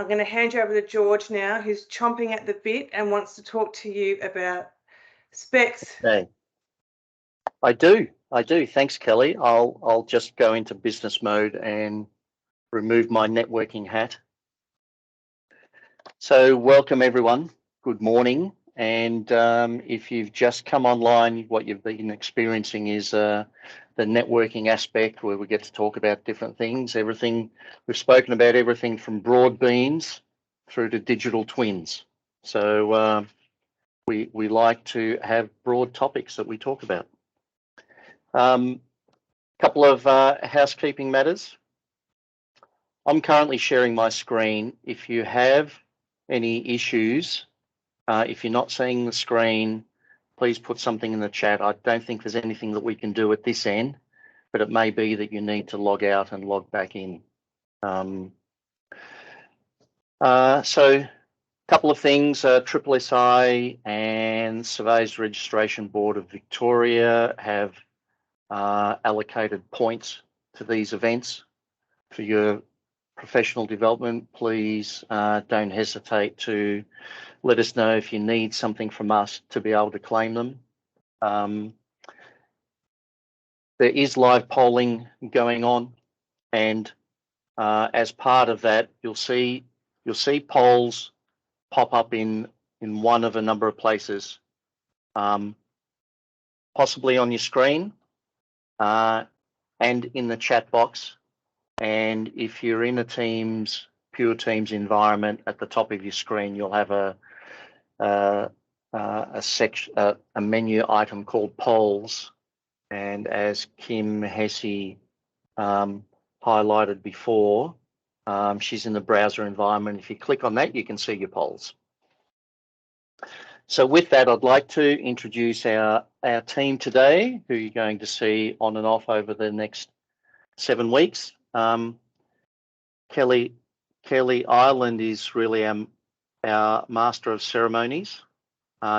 I'm going to hand you over to George now, who's chomping at the bit and wants to talk to you about specs. Okay. I do. Thanks, Kelly. I'll just go into business mode and remove my networking hat. So welcome everyone. Good morning. And if you've just come online, what you've been experiencing is the networking aspect where we get to talk about different things. We've spoken about everything from broad beams through to digital twins. So we like to have broad topics that we talk about. Couple of housekeeping matters. I'm currently sharing my screen. If you have any issues, if you're not seeing the screen, please put something in the chat. I don't think there's anything that we can do at this end, but it may be that you need to log out and log back in. So a couple of things, SSI and Surveyors Registration Board of Victoria have allocated points to these events for your professional development. Please don't hesitate to let us know if you need something from us to be able to claim them. There is live polling going on, and as part of that, you'll see polls pop up in one of a number of places, possibly on your screen and in the chat box. And if you're in a pure Teams environment, at the top of your screen, you'll have a menu item called polls. And as Kim Hesse highlighted before, she's in the browser environment. If you click on that, you can see your polls. So with that, I'd like to introduce our team today, who you're going to see on and off over the next 7 weeks. Kelly Ireland is really our master of ceremonies.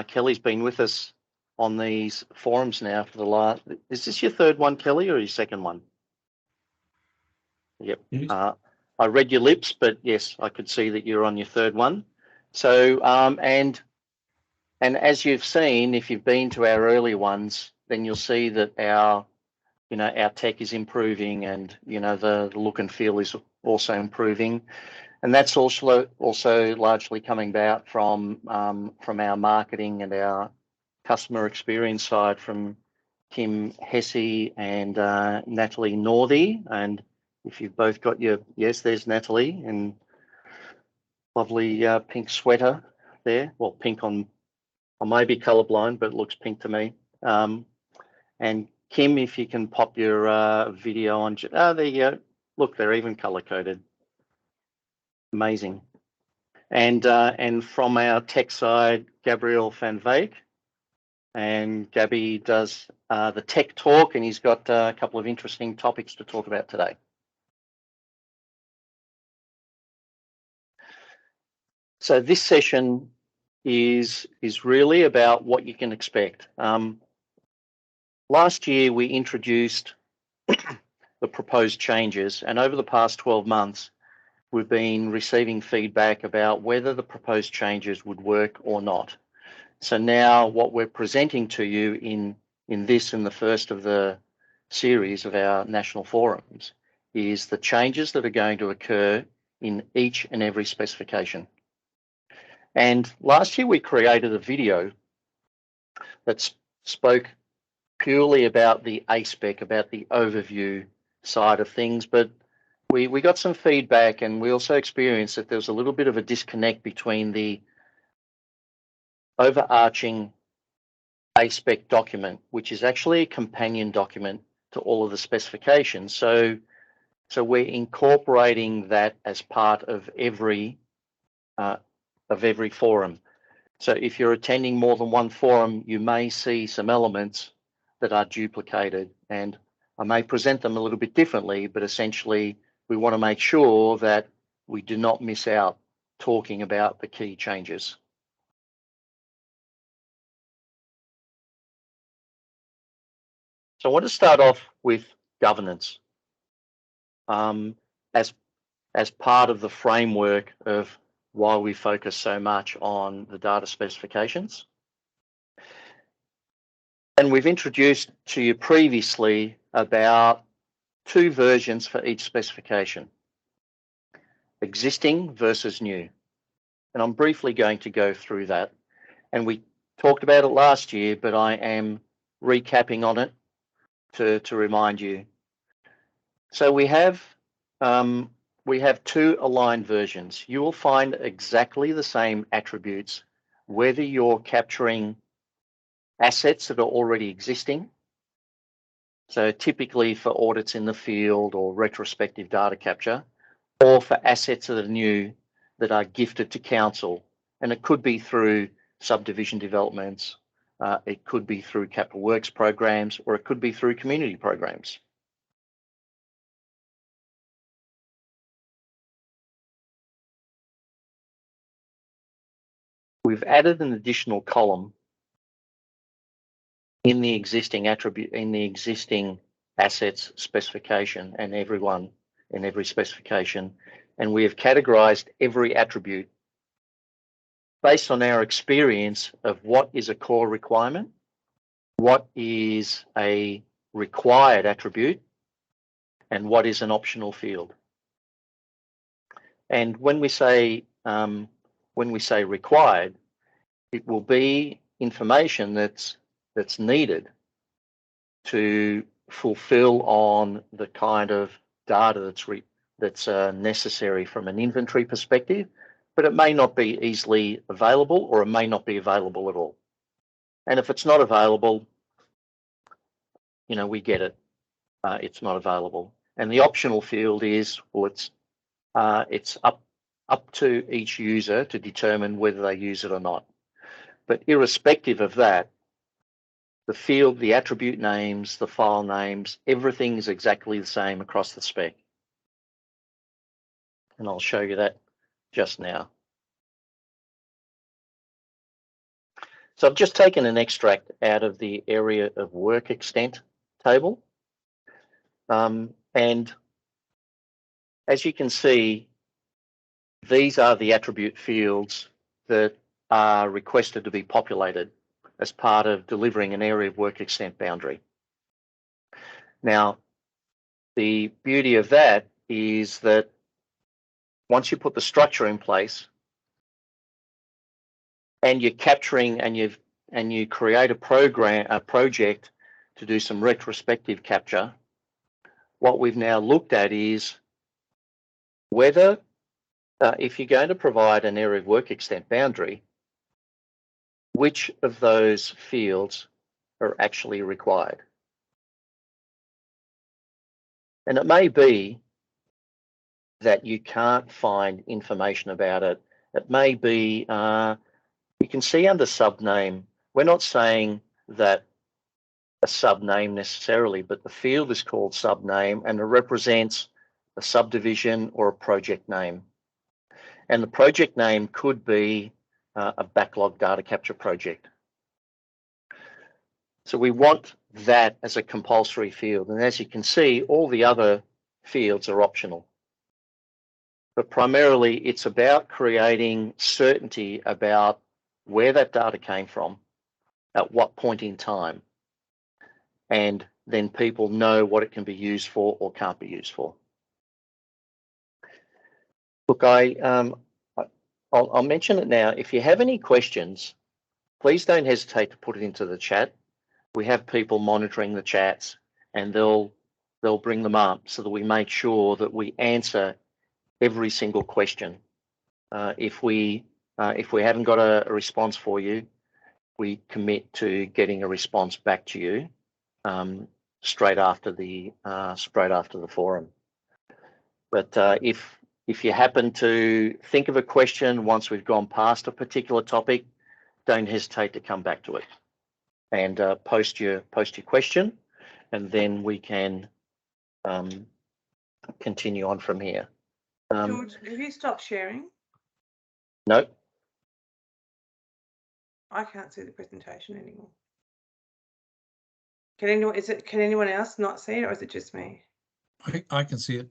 Kelly's been with us on these forums now for the last, is this your third one, Kelly, or your second one? Yep. Yes. I read your lips, but yes, I could see that you're on your third one. So, and as you've seen, if you've been to our early ones, then you'll see that our tech is improving, and the look and feel is also improving, and that's also largely coming about from our marketing and our customer experience side from Kim Hesse and Natalie Northey. And if you've both got yes, there's Natalie in lovely pink sweater there. Well, pink I may be colorblind, but it looks pink to me. And Kim, if you can pop your video on. There you go. Look, they're even color coded. Amazing. And from our tech side, Gabriel van Veek. And Gaby does the tech talk, and he's got a couple of interesting topics to talk about today. So this session is really about what you can expect. Last year, we introduced the proposed changes, and over the past 12 months, we've been receiving feedback about whether the proposed changes would work or not. So now what we're presenting to you in the first of the series of our national forums is the changes that are going to occur in each and every specification. And last year we created a video that spoke purely about the A-SPEC, about the overview side of things, but we got some feedback, and we also experienced that there was a little bit of a disconnect between the overarching A-SPEC document, which is actually a companion document to all of the specifications. So we're incorporating that as part of every forum. So if you're attending more than one forum, you may see some elements that are duplicated, and I may present them a little bit differently, but essentially we want to make sure that we do not miss out talking about the key changes. So I want to start off with governance. As as part of the framework of why we focus so much on the data specifications. And we've introduced to you previously about 2 versions for each specification, existing versus new. And I'm briefly going to go through that. And we talked about it last year, but I am recapping on it to remind you. So we have 2 aligned versions. You will find exactly the same attributes, whether you're capturing assets that are already existing. So typically for audits in the field or retrospective data capture, or for assets that are new that are gifted to council. And it could be through subdivision developments, it could be through capital works programs, or it could be through community programs. We've added an additional column in the existing attribute, in the existing assets specification, and everyone in every specification. And we have categorized every attribute based on our experience of what is a core requirement, what is a required attribute, and what is an optional field. And when we say required, it will be information that's needed to fulfill on the kind of data that's necessary from an inventory perspective, but it may not be easily available, or it may not be available at all. And if it's not available, you know, we get it. It's not available. And the optional field is, well, it's up to each user to determine whether they use it or not. But irrespective of that, the field, the attribute names, the file names, everything is exactly the same across the spec. And I'll show you that just now. So I've just taken an extract out of the area of work extent table. And as you can see, these are the attribute fields that are requested to be populated as part of delivering an area of work extent boundary. Now, the beauty of that is that once you put the structure in place and you're capturing and you create a project to do some retrospective capture, what we've now looked at is whether if you're going to provide an area of work extent boundary, which of those fields are actually required. And it may be that you can't find information about it. It may be, you can see under subname, we're not saying that a subname necessarily, but the field is called subname and it represents a subdivision or a project name. And the project name could be a backlog data capture project. So we want that as a compulsory field. And as you can see, all the other fields are optional. But primarily, it's about creating certainty about where that data came from, at what point in time, and then people know what it can be used for or can't be used for. Look, I'll mention it now. If you have any questions, please don't hesitate to put it into the chat. We have people monitoring the chats, and they'll bring them up so that we make sure that we answer every single question. If we haven't got a response for you, we commit to getting a response back to you straight after the forum. But if you happen to think of a question once we've gone past a particular topic, don't hesitate to come back to it and post your question, and then we can continue on from here. George, have you stopped sharing? No. I can't see the presentation anymore. Can anyone else not see it, or is it just me? I can see it.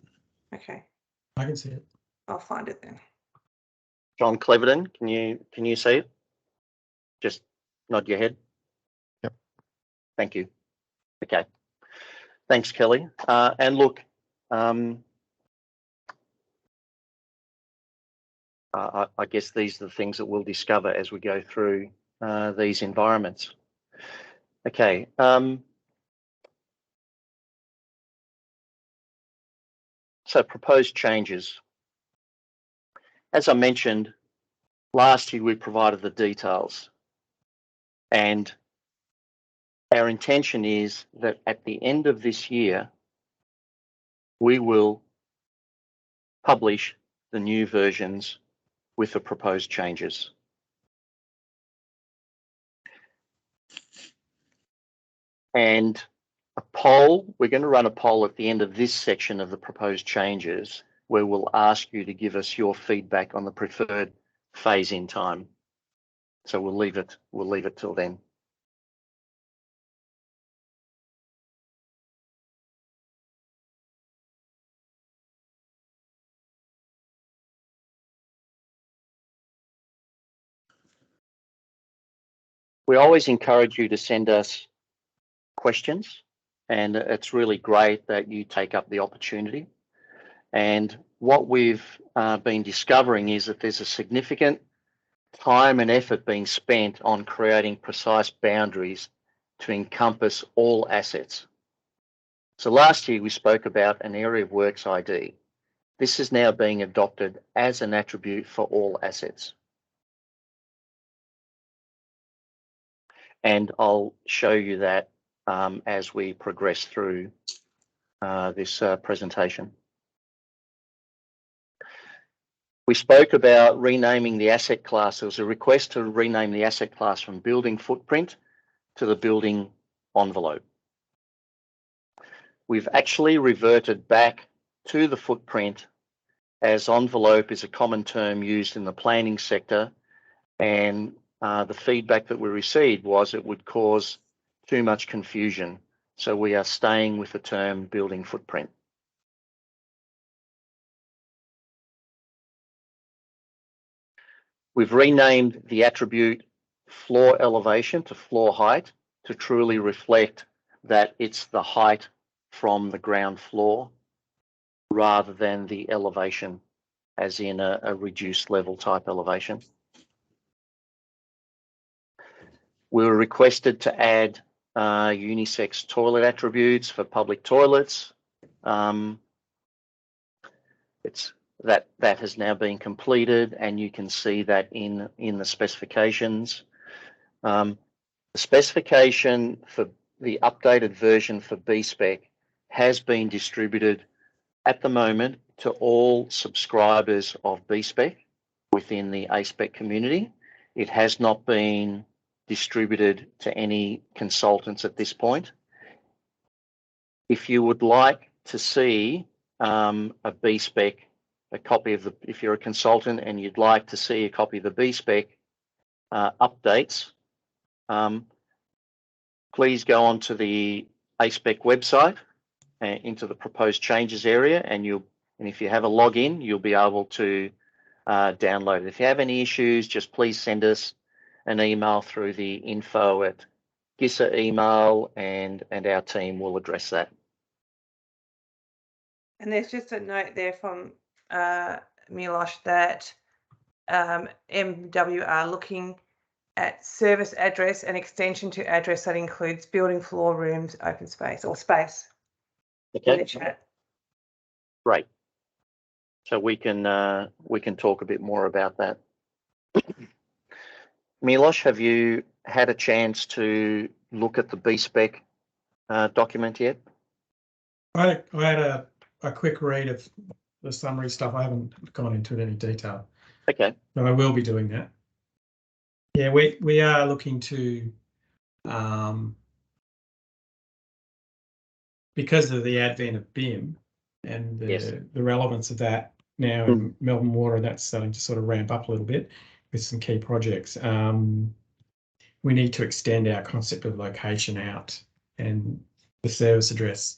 Okay. I can see it. I'll find it then. John Cleverton, can you see it? Just nod your head. Yep. Thank you. Okay. Thanks, Kelly. And look, I guess these are the things that we'll discover as we go through these environments. Okay. So proposed changes. As I mentioned, last year we provided the details, and our intention is that at the end of this year, we will publish the new versions with the proposed changes. And a poll, we're going to run a poll at the end of this section of the proposed changes, where we'll ask you to give us your feedback on the preferred phase in time. So we'll leave it till then. We always encourage you to send us questions, and it's really great that you take up the opportunity. And what we've been discovering is that there's a significant time and effort being spent on creating precise boundaries to encompass all assets. So last year we spoke about an area of works ID. This is now being adopted as an attribute for all assets. And I'll show you that as we progress through this presentation. We spoke about renaming the asset class. There was a request to rename the asset class from building footprint to the building envelope. We've actually reverted back to the footprint, as envelope is a common term used in the planning sector, and the feedback that we received was it would cause too much confusion. So we are staying with the term building footprint. We've renamed the attribute floor elevation to floor height to truly reflect that it's the height from the ground floor rather than the elevation as in a reduced level type elevation. We were requested to add unisex toilet attributes for public toilets. That has now been completed, and you can see that in the specifications. The specification for the updated version for B-Spec has been distributed at the moment to all subscribers of B-Spec within the A-SPEC community. It has not been distributed to any consultants at this point. If you would like to see a B-Spec, a copy of if you're a consultant and you'd like to see a copy of the B-Spec updates, please go onto the A-SPEC website into the proposed changes area, and if you have a login, you'll be able to download it. If you have any issues, just please send us an email through the info@GISA email, and our team will address that. And there's just a note there from Milosh that MW are looking at service address and extension to address that includes building floor, rooms, open space or space. Okay. In the chat. Great. So we can talk a bit more about that. Milosh, have you had a chance to look at the B-Spec document yet? I had a quick read of the summary stuff. I haven't gone into it in any detail. Okay. But I will be doing that. Yeah, we are looking to, because of the advent of BIM and the relevance of that now in Melbourne Water, that's starting to sort of ramp up a little bit with some key projects. We need to extend our concept of location out, and the service address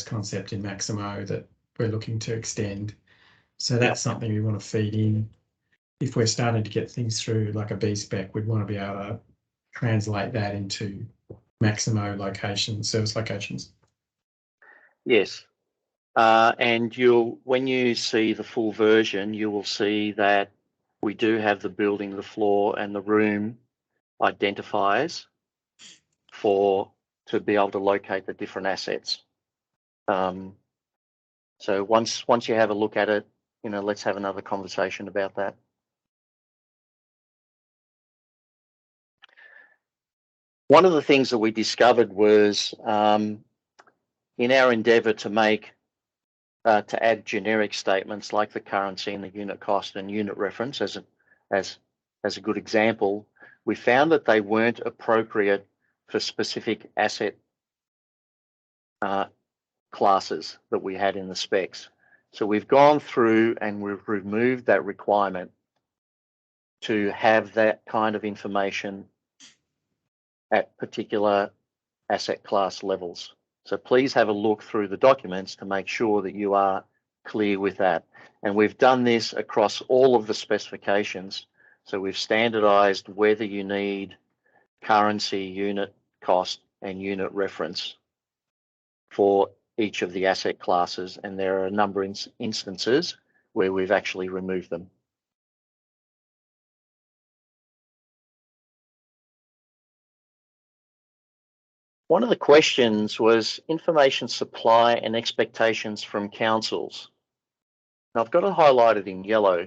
concept in Maximo that we're looking to extend So that's something we want to feed in. If we're starting to get things through like a B-Spec, we'd want to be able to translate that into Maximo locations, service locations. Yes. And when you see the full version, you will see that we do have the building, the floor, and the room identifiers to be able to locate the different assets. So once you have a look at it, let's have another conversation about that. One of the things that we discovered was in our endeavour to add generic statements like the currency and the unit cost and unit reference as a good example, we found that they weren't appropriate for specific asset classes that we had in the specs. So we've gone through and we've removed that requirement to have that kind of information at particular asset class levels. So please have a look through the documents to make sure that you are clear with that. And we've done this across all of the specifications. So we've standardized whether you need currency, unit cost, and unit reference for each of the asset classes. And there are a number of instances where we've actually removed them. One of the questions was information supply and expectations from councils. Now I've got it highlighted in yellow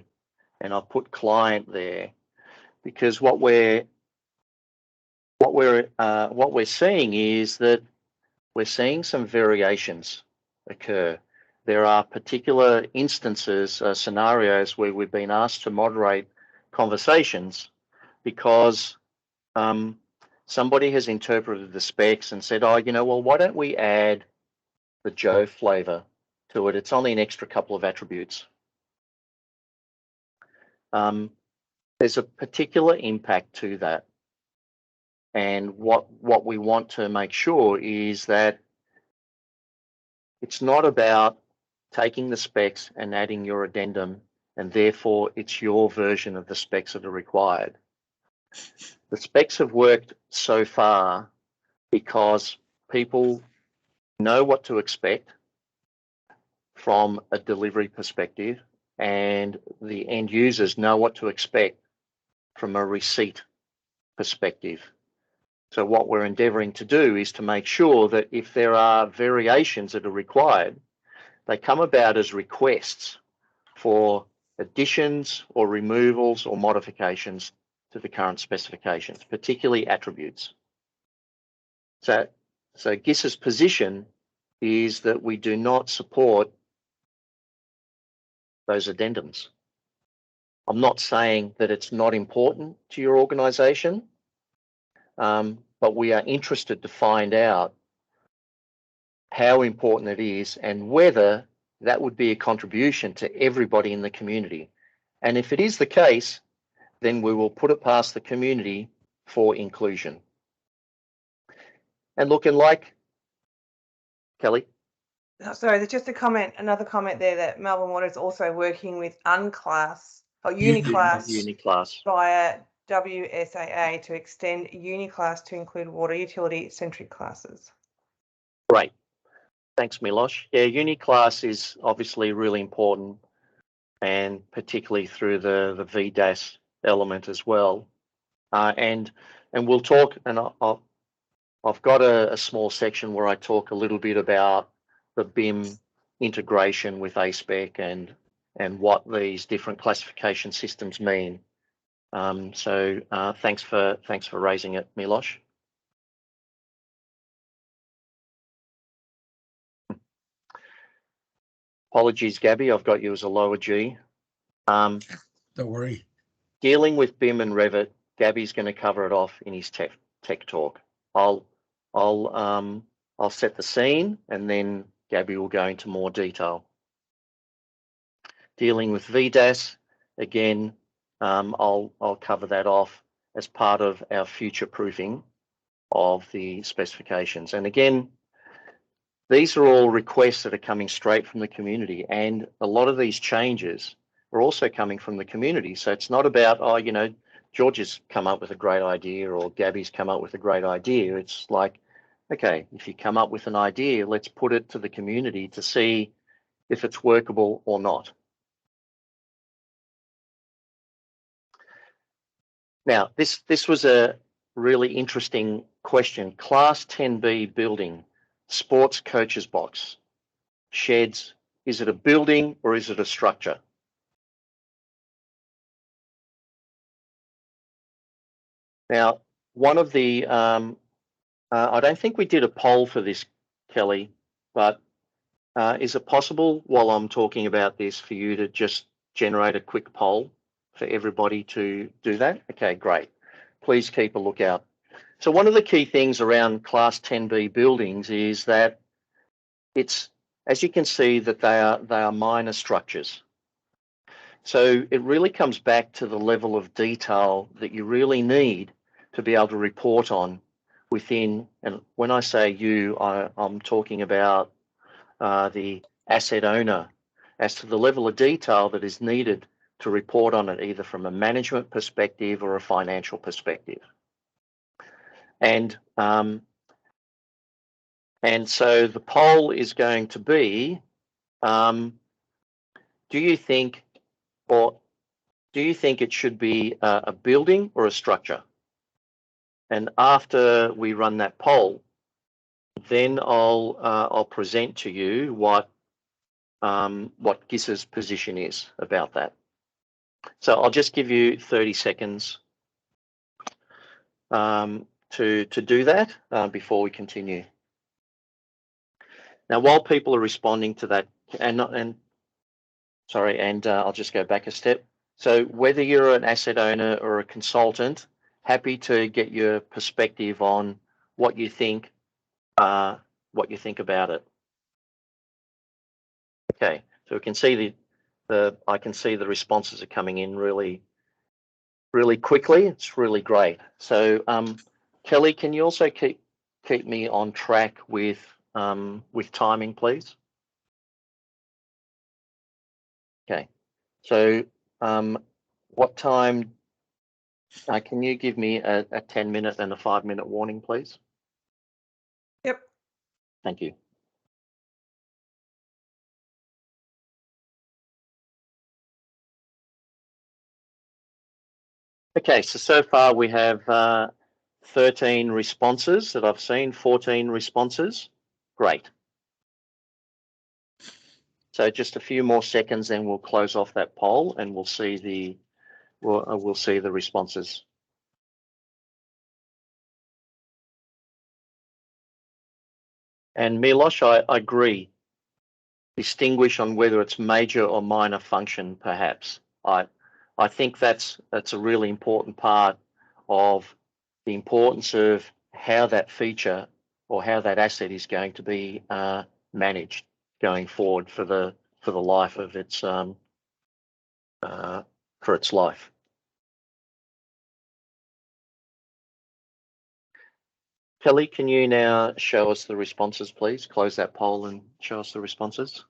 and I've put client there because what we're seeing is that we're seeing some variations occur. There are particular instances, scenarios where we've been asked to moderate conversations because somebody has interpreted the specs and said, oh, well, why don't we add the Joe flavor to it? It's only an extra couple of attributes. There's a particular impact to that. And what we want to make sure is that it's not about taking the specs and adding your addendum, and therefore it's your version of the specs that are required. The specs have worked so far because people know what to expect from a delivery perspective, and the end users know what to expect from a receipt perspective. So what we're endeavouring to do is to make sure that if there are variations that are required, they come about as requests for additions or removals or modifications to the current specifications, particularly attributes. So GIS's position is that we do not support those addendums. I'm not saying that it's not important to your organisation, but we are interested to find out how important it is and whether that would be a contribution to everybody in the community. And if it is the case, then we will put it past the community for inclusion. And looking like, Kelly? Oh, sorry, there's just another comment there that Melbourne Water is also working with uniclass Uniclass via WSAA to extend uniclass to include water utility centric classes. Great. Thanks, Milosh. Yeah, uniclass is obviously really important, and particularly through the VDAS element as well. And we'll talk, and I've got a small section where I talk a little bit about the BIM integration with A-SPEC and what these different classification systems mean. So thanks for raising it, Milosh. Apologies, Gaby, I've got you as a lower G. Don't worry. Dealing with BIM and Revit, Gaby's going to cover it off in his tech talk. I'll set the scene and then Gaby will go into more detail. Dealing with VDAS, again, I'll cover that off as part of our future proofing of the specifications. And again, these are all requests that are coming straight from the community, and a lot of these changes are also coming from the community. So it's not about, oh, you know, George has come up with a great idea or Gabby's come up with a great idea. It's like, okay, if you come up with an idea, let's put it to the community to see if it's workable or not. Now, this was a really interesting question. Class 10B building, sports coaches box, sheds. Is it a building or is it a structure? Now, one of the, I don't think we did a poll for this, Kelly, but is it possible while I'm talking about this for you to just generate a quick poll for everybody to do that? Okay, great. Please keep a lookout. So one of the key things around Class 10B buildings is that it's, as you can see, that they are minor structures. So it really comes back to the level of detail that you really need to be able to report on within, and when I say you, I'm talking about the asset owner, as to the level of detail that is needed to report on it, either from a management perspective or a financial perspective. And so the poll is going to be, do you think it should be a building or a structure? And after we run that poll, then I'll present to you what GIS's position is about that. So I'll just give you 30 seconds to do that before we continue. Now, while people are responding to that, and I'll just go back a step. So whether you're an asset owner or a consultant, happy to get your perspective on what you think about it. Okay, so we can see I can see the responses are coming in really quickly. It's really great. So Kelly, can you also keep me on track with timing, please? Okay, so what time? Can you give me a 10-minute and a 5-minute warning, please? Yep. Thank you. Okay, so far we have 13 responses that I've seen, 14 responses. Great. So just a few more seconds, then we'll close off that poll and we'll see the responses. And Milosh, I agree. Distinguish on whether it's major or minor function, perhaps. I think that's a really important part of the importance of how that feature or how that asset is going to be managed going forward for the life of its for its life. Kelly, can you now show us the responses, please? Close that poll and show us the responses.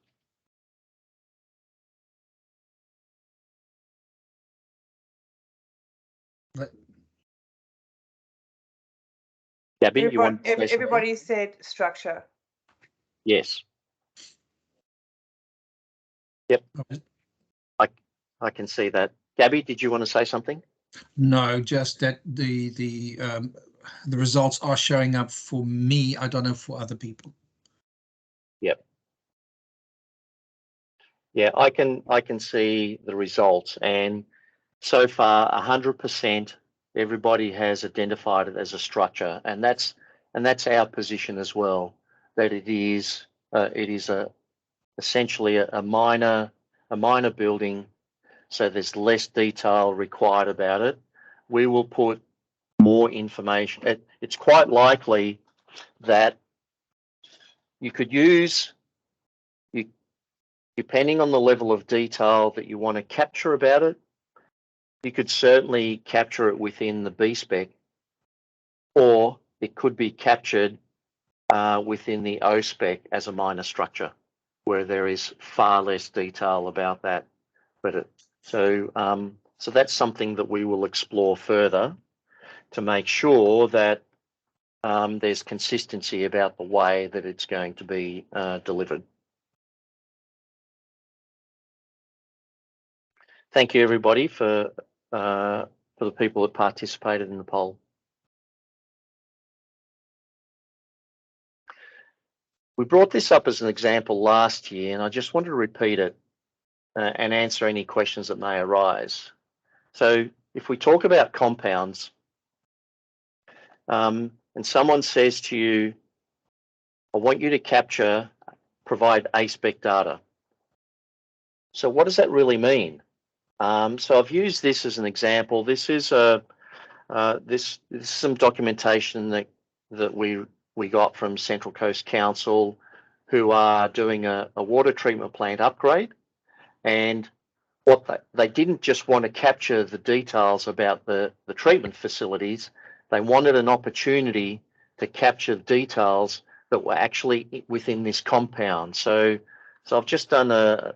Gaby, you want to say something? Everybody said structure. Yes. Yep. I can see that. Gaby, did you want to say something? No, just that the results are showing up for me. I don't know for other people. Yep. Yeah, I can see the results, and so far 100% everybody has identified it as a structure, and that's our position as well, that it is essentially a minor building, so there's less detail required about it. We will put more information. It's quite likely that you could use, depending on the level of detail that you want to capture about it, you could certainly capture it within the B-Spec, or it could be captured within the A-SPEC as a minor structure, where there is far less detail about that. But so that's something that we will explore further to make sure that there's consistency about the way that it's going to be delivered. Thank you, everybody, for the people that participated in the poll. We brought this up as an example last year, and I just want to repeat it and answer any questions that may arise. So if we talk about compounds, and someone says to you, I want you to provide A-SPEC data. So what does that really mean? So I've used this as an example. This is this is some documentation that we got from Central Coast Council, who are doing a water treatment plant upgrade. And what they didn't just want to capture the details about the treatment facilities, they wanted an opportunity to capture details that were actually within this compound. So I've just done a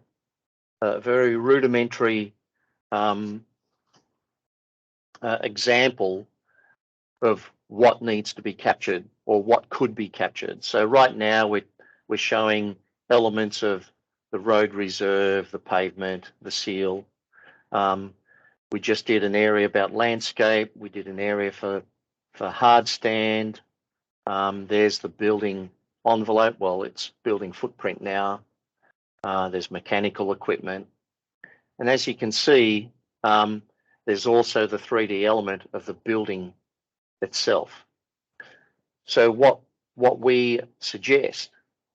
very rudimentary example of what needs to be captured or what could be captured. So right now we're showing elements of the road reserve, the pavement, the seal. We just did an area about landscape. We did an area for hard stand. There's the building envelope. Well, it's building footprint now. There's mechanical equipment. And as you can see, there's also the 3D element of the building itself. So what we suggest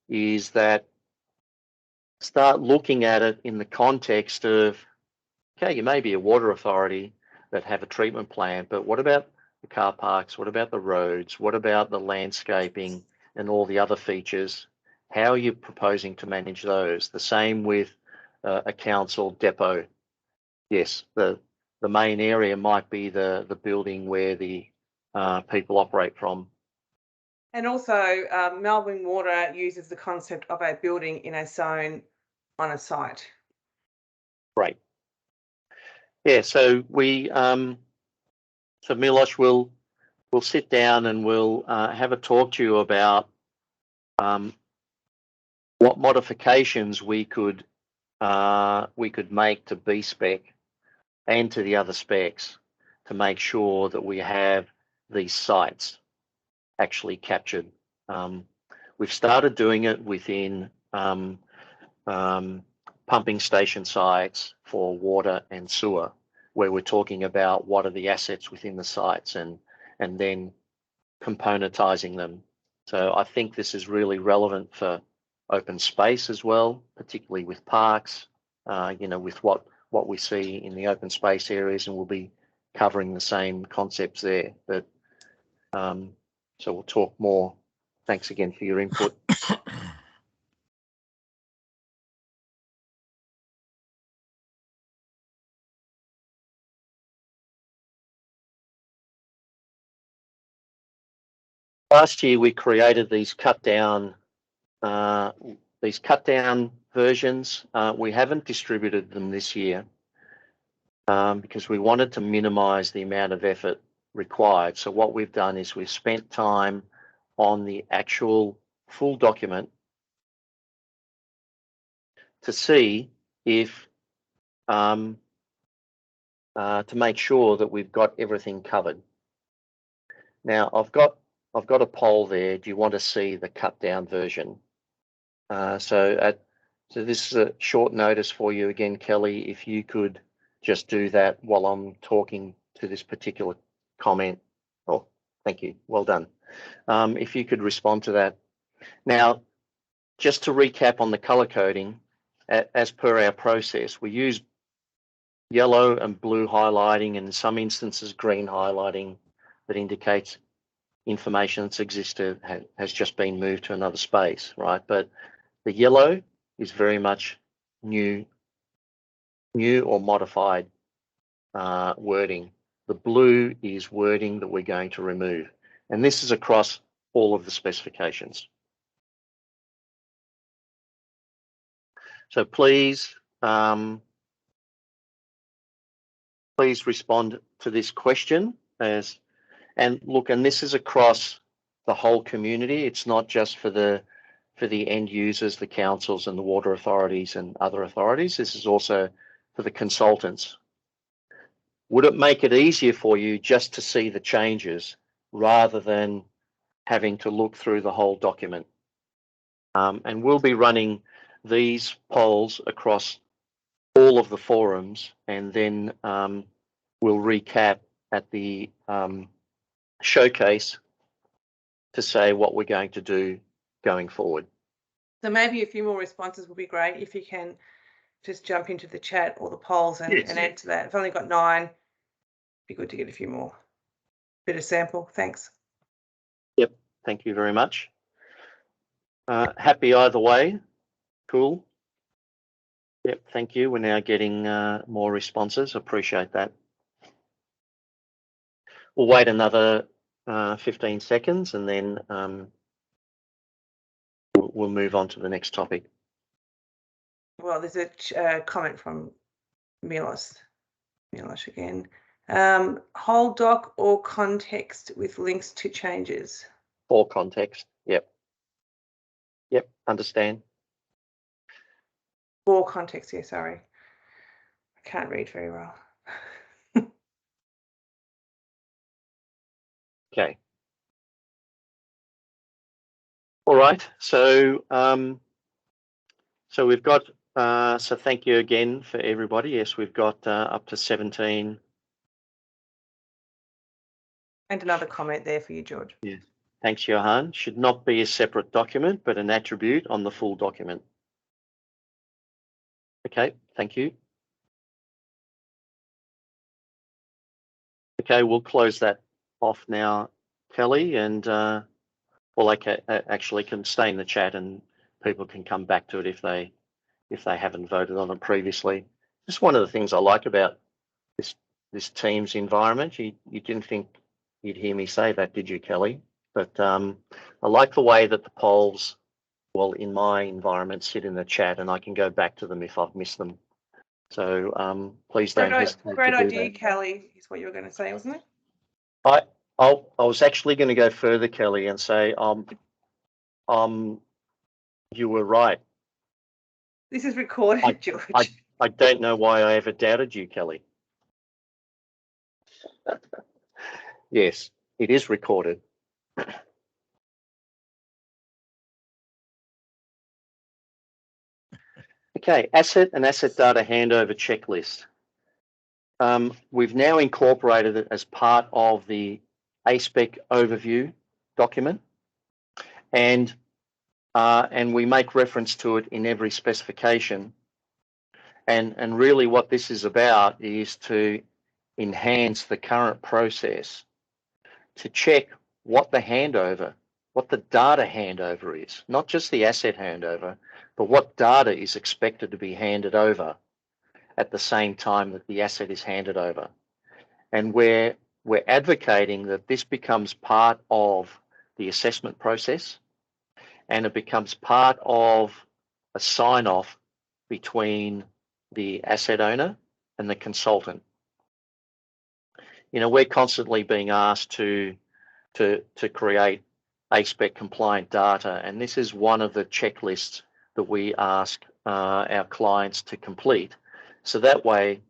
is that start looking at it in the context of, okay, you may be a water authority that have a treatment plant, but what about the car parks? What about the roads? What about the landscaping and all the other features? How are you proposing to manage those? The same with a council depot. Yes, the main area might be the building where the people operate from. And also, Melbourne Water uses the concept of a building in a zone on a site. Right. Yeah. So so Milosh will sit down and we'll have a talk to you about what modifications we could make to B-Spec and to the other specs to make sure that we have these sites actually captured. We've started doing it within pumping station sites for water and sewer, where we're talking about what are the assets within the sites and then componentizing them. So I think this is really relevant for open space as well, particularly with parks, with what we see in the open space areas, and we'll be covering the same concepts there. But so we'll talk more. Thanks again for your input. Last year we created these cut down versions. We haven't distributed them this year because we wanted to minimize the amount of effort required. So what we've done is we've spent time on the actual full document to see if to make sure that we've got everything covered. Now I've got a poll there. Do you want to see the cut down version? So this is a short notice for you again, Kelly. If you could just do that while I'm talking to this particular comment. Oh, thank you. Well done. If you could respond to that. Now, just to recap on the color coding, as per our process, we use yellow and blue highlighting, and in some instances green highlighting that indicates information that's existed has just been moved to another space, right? But the yellow is very much new or modified wording. The blue is wording that we're going to remove. And this is across all of the specifications. So please, please respond to this question and look, and this is across the whole community. It's not just for the end users, the councils and the water authorities and other authorities. This is also for the consultants. Would it make it easier for you just to see the changes rather than having to look through the whole document? And we'll be running these polls across all of the forums, and then we'll recap at the showcase to say what we're going to do going forward. So maybe a few more responses would be great if you can just jump into the chat or the polls and, Yes. and answer that. I've only got 9. Be good to get a few more. Bit of sample. Thanks. Yep. Thank you very much. Happy either way. Cool. Yep. Thank you. We're now getting more responses. Appreciate that. We'll wait another 15 seconds and then we'll move on to the next topic. Well, there's a comment from Milos again. Whole doc or context with links to changes? For context. Yep. Yep. Understand. For context, yeah, sorry. I can't read very well. Okay. All right. So so we've got so thank you again for everybody. Yes, we've got up to 17. And another comment there for you, George. Yeah. Thanks, Johan. Should not be a separate document, but an attribute on the full document. Okay, thank you. Okay, we'll close that off now, Kelly, and well, I actually can stay in the chat and people can come back to it if they haven't voted on it previously. Just one of the things I like about this Teams environment. You didn't think you'd hear me say that, did you, Kelly? But I like the way that the polls, well, in my environment, sit in the chat, and I can go back to them if I've missed them. So please don't hesitate. Great to do idea, that. Kelly, is what you were going to say, wasn't it? I was actually going to go further, Kelly, and say you were right. This is recorded, George. I don't know why I ever doubted you, Kelly. Yes, it is recorded. Okay, asset and asset data handover checklist. We've now incorporated it as part of the A-SPEC overview document, and we make reference to it in every specification. And really what this is about is to enhance the current process to check what the handover, what the data handover is, not just the asset handover, but what data is expected to be handed over at the same time that the asset is handed over. And we're advocating that this becomes part of the assessment process, and it becomes part of a sign-off between the asset owner and the consultant. You know, we're constantly being asked to create A-SPEC compliant data, and this is one of the checklists that we ask our clients to complete, so that way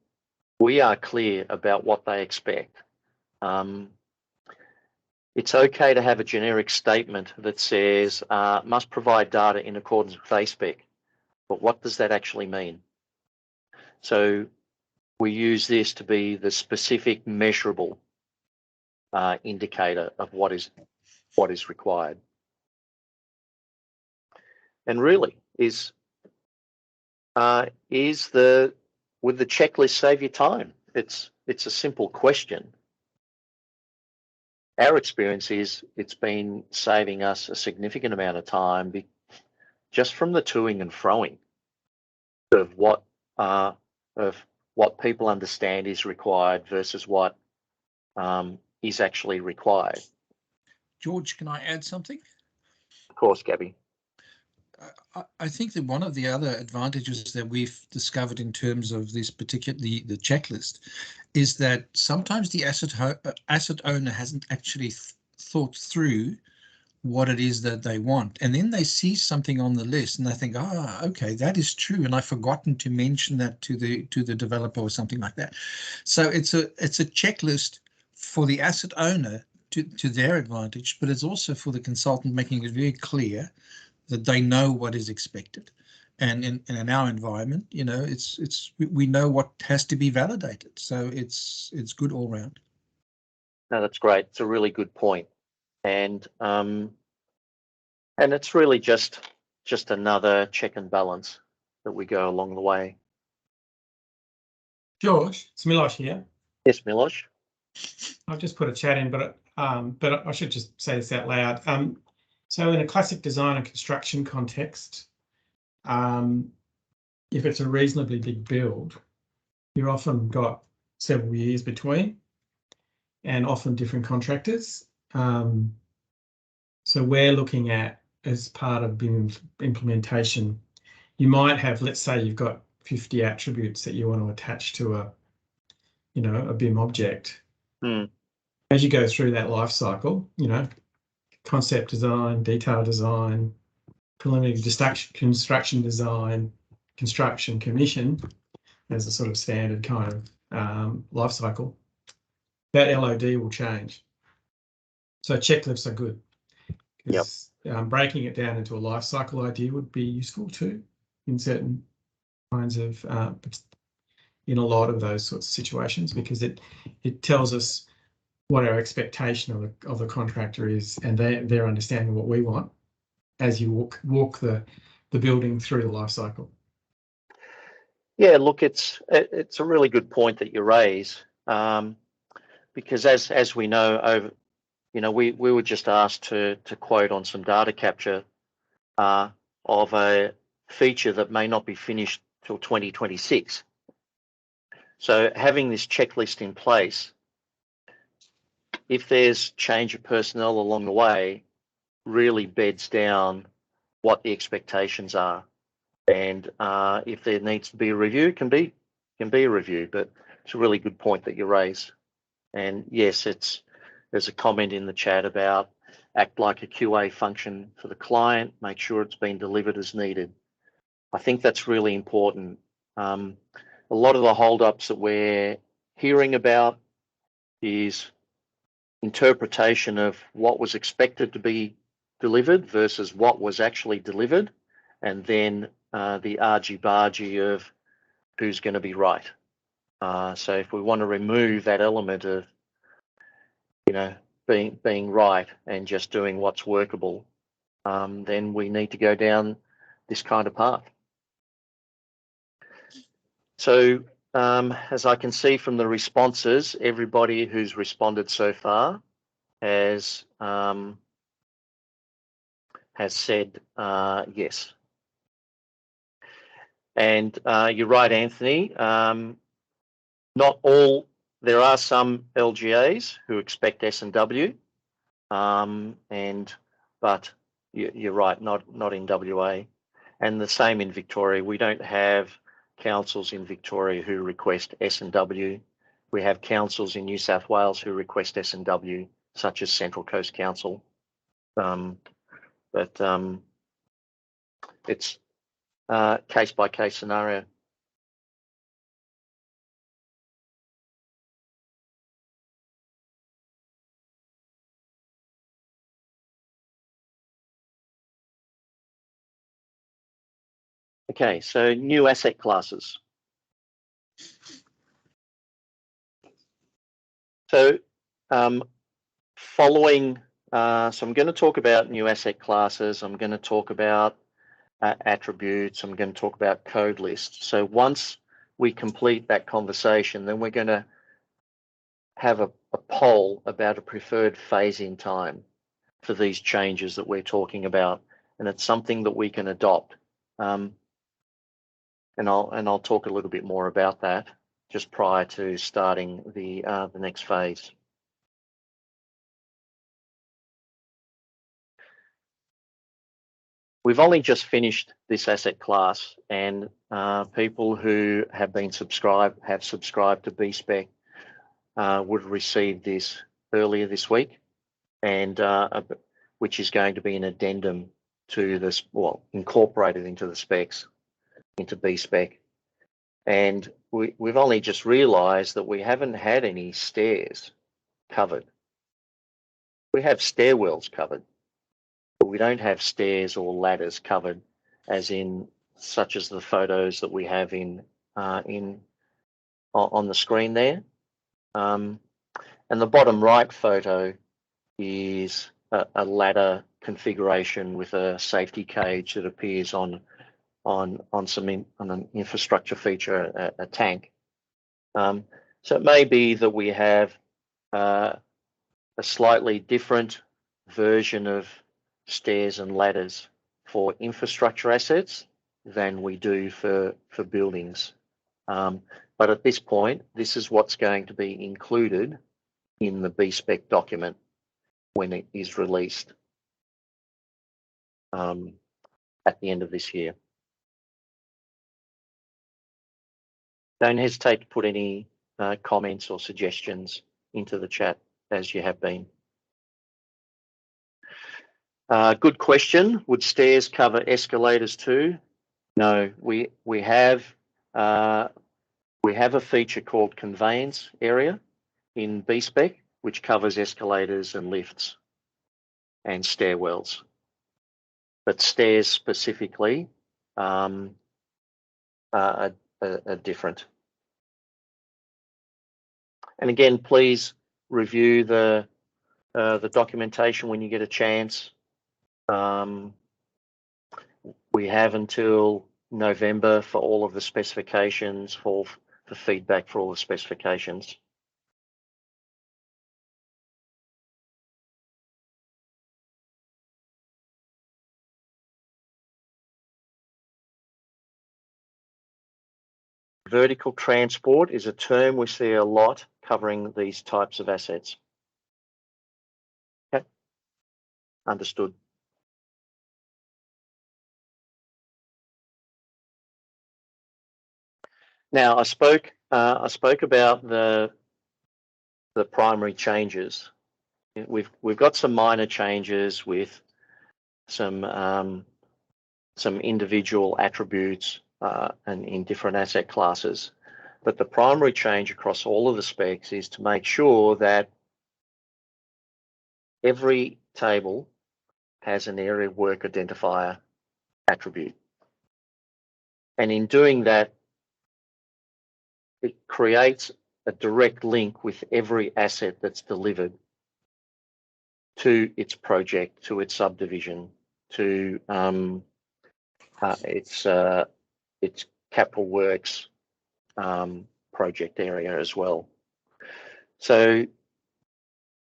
we are clear about what they expect. It's okay to have a generic statement that says must provide data in accordance with A-SPEC, but what does that actually mean? So we use this to be the specific measurable indicator of what is required. And really, would the checklist save you time? It's a simple question. Our experience is it's been saving us a significant amount of time just from the toing and froing of what people understand is required versus what is actually required. George, can I add something? Of course, Gabby. I think that one of the other advantages that we've discovered in terms of this particular the checklist is that sometimes the asset owner hasn't actually thought through what it is that they want, and then they see something on the list and they think, okay, that is true, and I've forgotten to mention that to the developer or something like that. So it's a checklist for the asset owner to their advantage, but it's also for the consultant, making it very clear that they know what is expected. And in our environment, you know, we know what has to be validated. So it's good all round. No, that's great. It's a really good point. And it's really just another check and balance that we go along the way. George, it's Milosh here. Yes, Milosh. I've just put a chat in, but I should just say this out loud. So in a classic design and construction context, if it's a reasonably big build, you've often got several years between and often different contractors. So we're looking at, as part of BIM implementation, you might have, let's say you've got 50 attributes that you want to attach to a BIM object. As you go through that life cycle, you know, concept design, detail design, preliminary construction design, construction, commission, as a sort of standard kind of life cycle, that LOD will change. So checklists are good, because breaking it down into a life cycle idea would be useful too in certain kinds of, in a lot of those sorts of situations, because it tells us what our expectation of the contractor is, and their understanding what we want as you walk the building through the life cycle. Yeah, look, it's a really good point that you raise, because as we know, we were just asked to quote on some data capture of a feature that may not be finished till 2026. So having this checklist in place, if there's change of personnel along the way, really beds down what the expectations are. And if there needs to be a review, can be a review. But it's a really good point that you raise. And yes, there's a comment in the chat about act like a QA function for the client, make sure it's been delivered as needed. I think that's really important. A lot of the holdups that we're hearing about is interpretation of what was expected to be delivered versus what was actually delivered, and then the argy-bargy of who's going to be right. So if we want to remove that element of, being right and just doing what's workable, then we need to go down this kind of path. So as I can see from the responses, everybody who's responded so far has said yes. And you're right, Anthony. Not all. There are some LGAs who expect S&W, but you're right, not in WA, and the same in Victoria. We don't have councils in Victoria who request S&W. We have councils in New South Wales who request S&W, such as Central Coast Council. But it's case by case scenario. Okay, so new asset classes. So following, so I'm going to talk about new asset classes. I'm going to talk about attributes. I'm going to talk about code lists. So once we complete that conversation, then we're going to have a poll about a preferred phase-in time for these changes that we're talking about, and it's something that we can adopt. And I'll talk a little bit more about that just prior to starting the next phase. we've only just finished this asset class, and people who have subscribed to B-Spec would receive this earlier this week, and which is going to be an addendum to this, well, incorporated into the specs, into B-Spec. And we've only just realised that we haven't had any stairs covered. We have stairwells covered, but we don't have stairs or ladders covered, as in such as the photos that we have on the screen there. And the bottom right photo is a ladder configuration with a safety cage that appears on an infrastructure feature, a tank. So it may be that we have a slightly different version of stairs and ladders for infrastructure assets than we do for buildings. But at this point, this is what's going to be included in the B-Spec document when it is released at the end of this year. Don't hesitate to put any comments or suggestions into the chat as you have been. Good question. Would stairs cover escalators too? No, we have a feature called conveyance area in B-Spec, which covers escalators and lifts and stairwells. But stairs specifically are different. And again, please review the documentation when you get a chance. We have until November for all of the specifications, for feedback for all the specifications. Vertical transport is a term we see a lot covering these types of assets. Okay, understood. Now I spoke about the primary changes. We've got some minor changes with some individual attributes and in different asset classes. But the primary change across all of the specs is to make sure that every table has an area of work identifier attribute. And in doing that, it creates a direct link with every asset that's delivered to its project, to its subdivision, to its capital works project area as well. So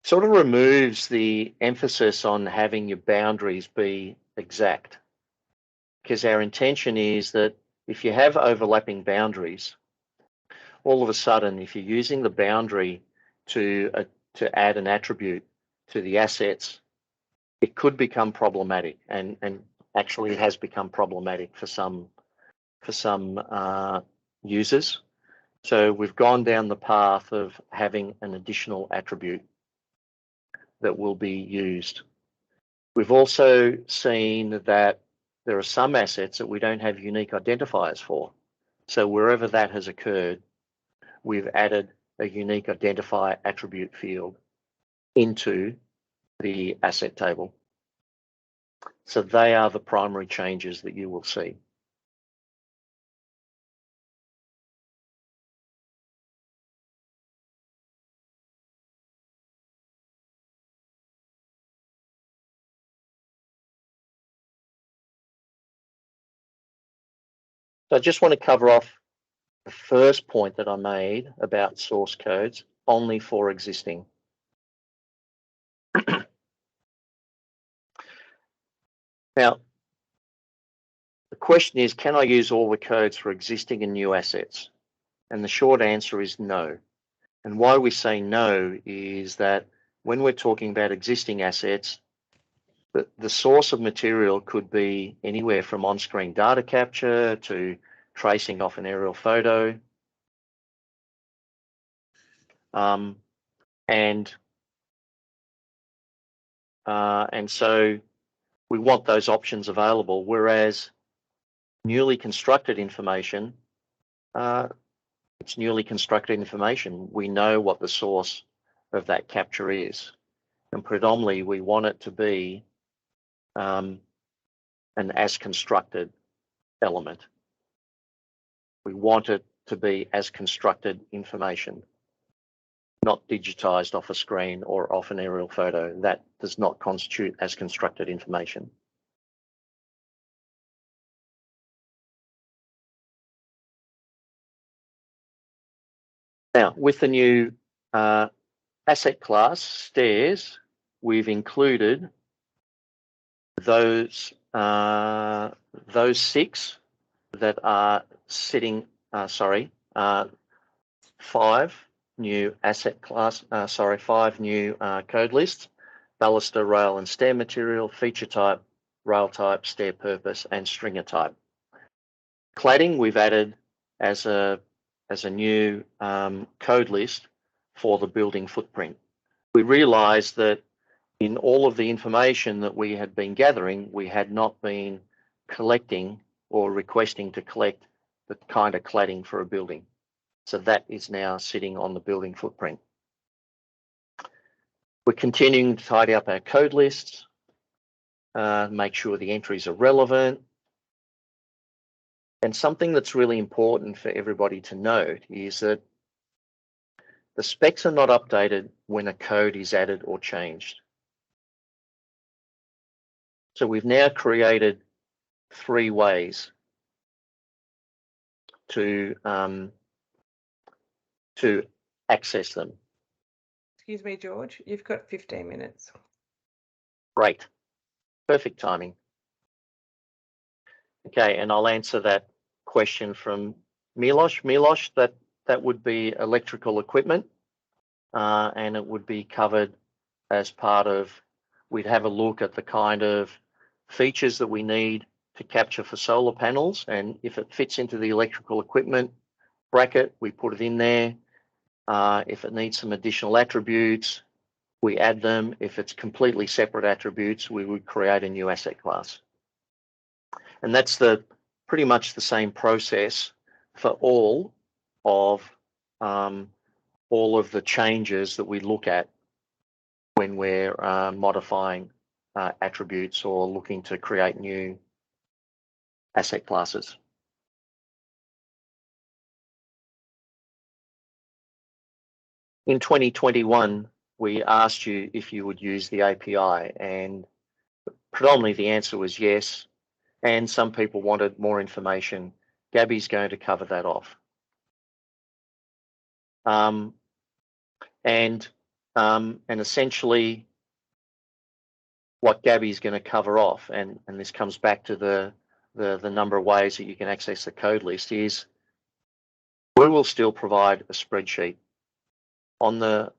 sort of removes the emphasis on having your boundaries be exact, because our intention is that if you have overlapping boundaries, all of a sudden, if you're using the boundary to add an attribute to the assets, it could become problematic, and actually it has become problematic for some users. So we've gone down the path of having an additional attribute that will be used. We've also seen that there are some assets that we don't have unique identifiers for. So wherever that has occurred, we've added a unique identifier attribute field into the asset table. So they are the primary changes that you will see. So I just want to cover off the first point that I made about source codes only for existing. Now, the question is, can I use all the codes for existing and new assets? And the short answer is no. And why we say no is that when we're talking about existing assets, the source of material could be anywhere from on-screen data capture to tracing off an aerial photo. And so we want those options available, whereas newly constructed information, it's newly constructed information. We know what the source of that capture is. And predominantly, we want it to be an as constructed element. We want it to be as constructed information, not digitized off a screen or off an aerial photo. That does not constitute as constructed information. Now, with the new asset class stairs, we've included those 6 that are sitting. 5 new asset class. 5 new code lists: baluster, rail, and stair material, feature type, rail type, stair purpose, and stringer type. Cladding we've added as a new code list for the building footprint. We realized that in all of the information that we had been gathering, we had not been collecting or requesting to collect the kind of cladding for a building. So that is now sitting on the building footprint. We're continuing to tidy up our code lists, make sure the entries are relevant. And something that's really important for everybody to note is that the specs are not updated when a code is added or changed. So we've now created 3 ways to access them. Excuse me, George, you've got 15 minutes. Great. Perfect timing. Okay, and I'll answer that question from Milosh. Milosh, that would be electrical equipment, and it would be covered as part of, we'd have a look at the kind of features that we need to capture for solar panels, and if it fits into the electrical equipment bracket, we put it in there. If it needs some additional attributes, we add them. If it's completely separate attributes, we would create a new asset class. And that's pretty much the same process for all of the changes that we look at when we're modifying attributes or looking to create new asset classes. In 2021, we asked you if you would use the API, and predominantly the answer was yes. And some people wanted more information. Gaby's going to cover that off. And essentially what Gaby's going to cover off, and this comes back to the number of ways that you can access the code list, is we will still provide a spreadsheet on the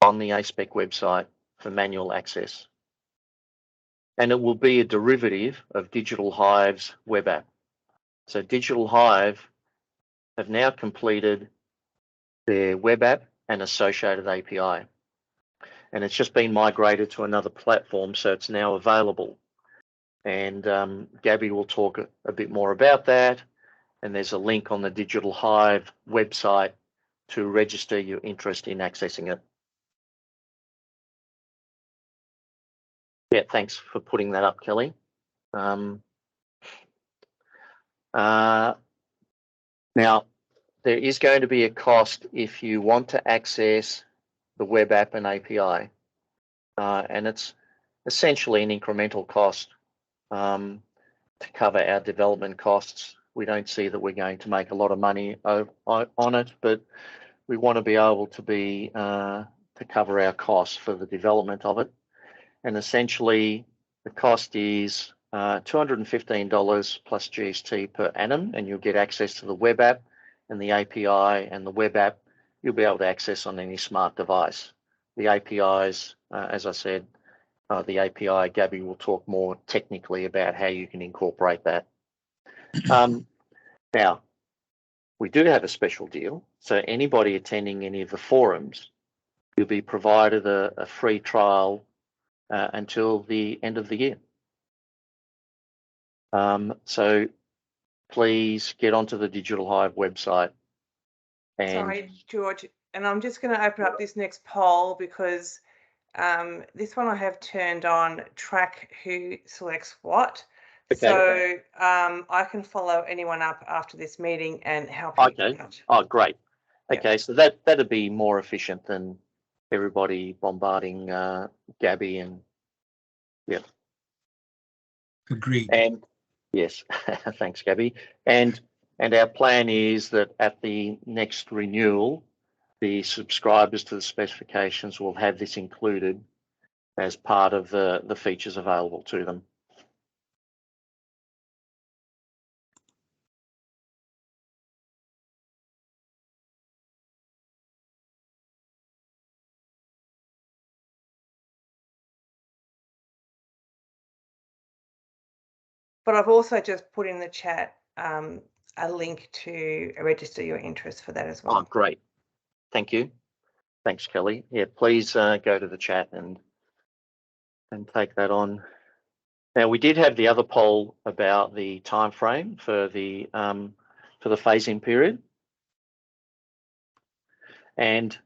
A-SPEC website for manual access. And it will be a derivative of Digital Hive's web app. So Digital Hive have now completed their web app and associated API. And it's just been migrated to another platform, so it's now available. And Gaby will talk a bit more about that. And there's a link on the Digital Hive website to register your interest in accessing it. Yeah, thanks for putting that up, Kelly. Now, there is going to be a cost if you want to access the web app and API. And it's essentially an incremental cost to cover our development costs. We don't see that we're going to make a lot of money on it, but we want to be able to cover our costs for the development of it. And essentially, the cost is $215 plus GST per annum, and you'll get access to the web app and the API. And the web app you'll be able to access on any smart device. The APIs, as I said, the API. Gaby will talk more technically about how you can incorporate that. Now, we do have a special deal. So anybody attending any of the forums, you'll be provided a free trial until the end of the year. So please get onto the Digital Hive website. And sorry, George, and I'm just going to open up this next poll because this one I have turned on, track who selects what. Okay. So I can follow anyone up after this meeting and help you out. Oh, great. Yeah. Okay, so that'd be more efficient than everybody bombarding Gaby and yeah. Agreed. And yes, thanks, Gaby. And our plan is that at the next renewal, the subscribers to the specifications will have this included as part of the features available to them. But I've also just put in the chat a link to register your interest for that as well. Oh, great. Thank you. Thanks, Kelly. Yeah, please go to the chat and take that on. Now, we did have the other poll about the time frame for the phase-in period. And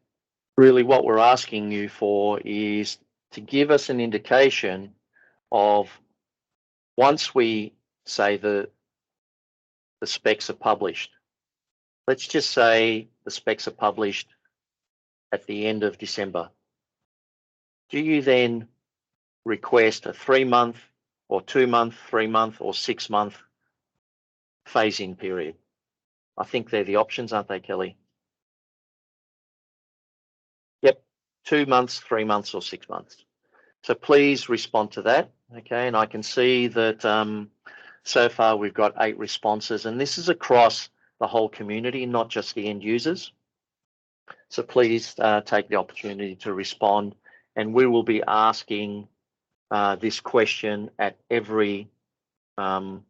really what we're asking you for is to give us an indication of once we say the specs are published, let's just say the specs are published at the end of December. Do you then request a 3-month or 2-month, 3-month or 6-month phase-in period? I think they're the options, aren't they, Kelly? Yep, 2 months, 3 months or 6 months. So please respond to that, okay? And I can see that so far we've got 8 responses, and this is across the whole community, not just the end users. So please take the opportunity to respond, and we will be asking this question at every forum,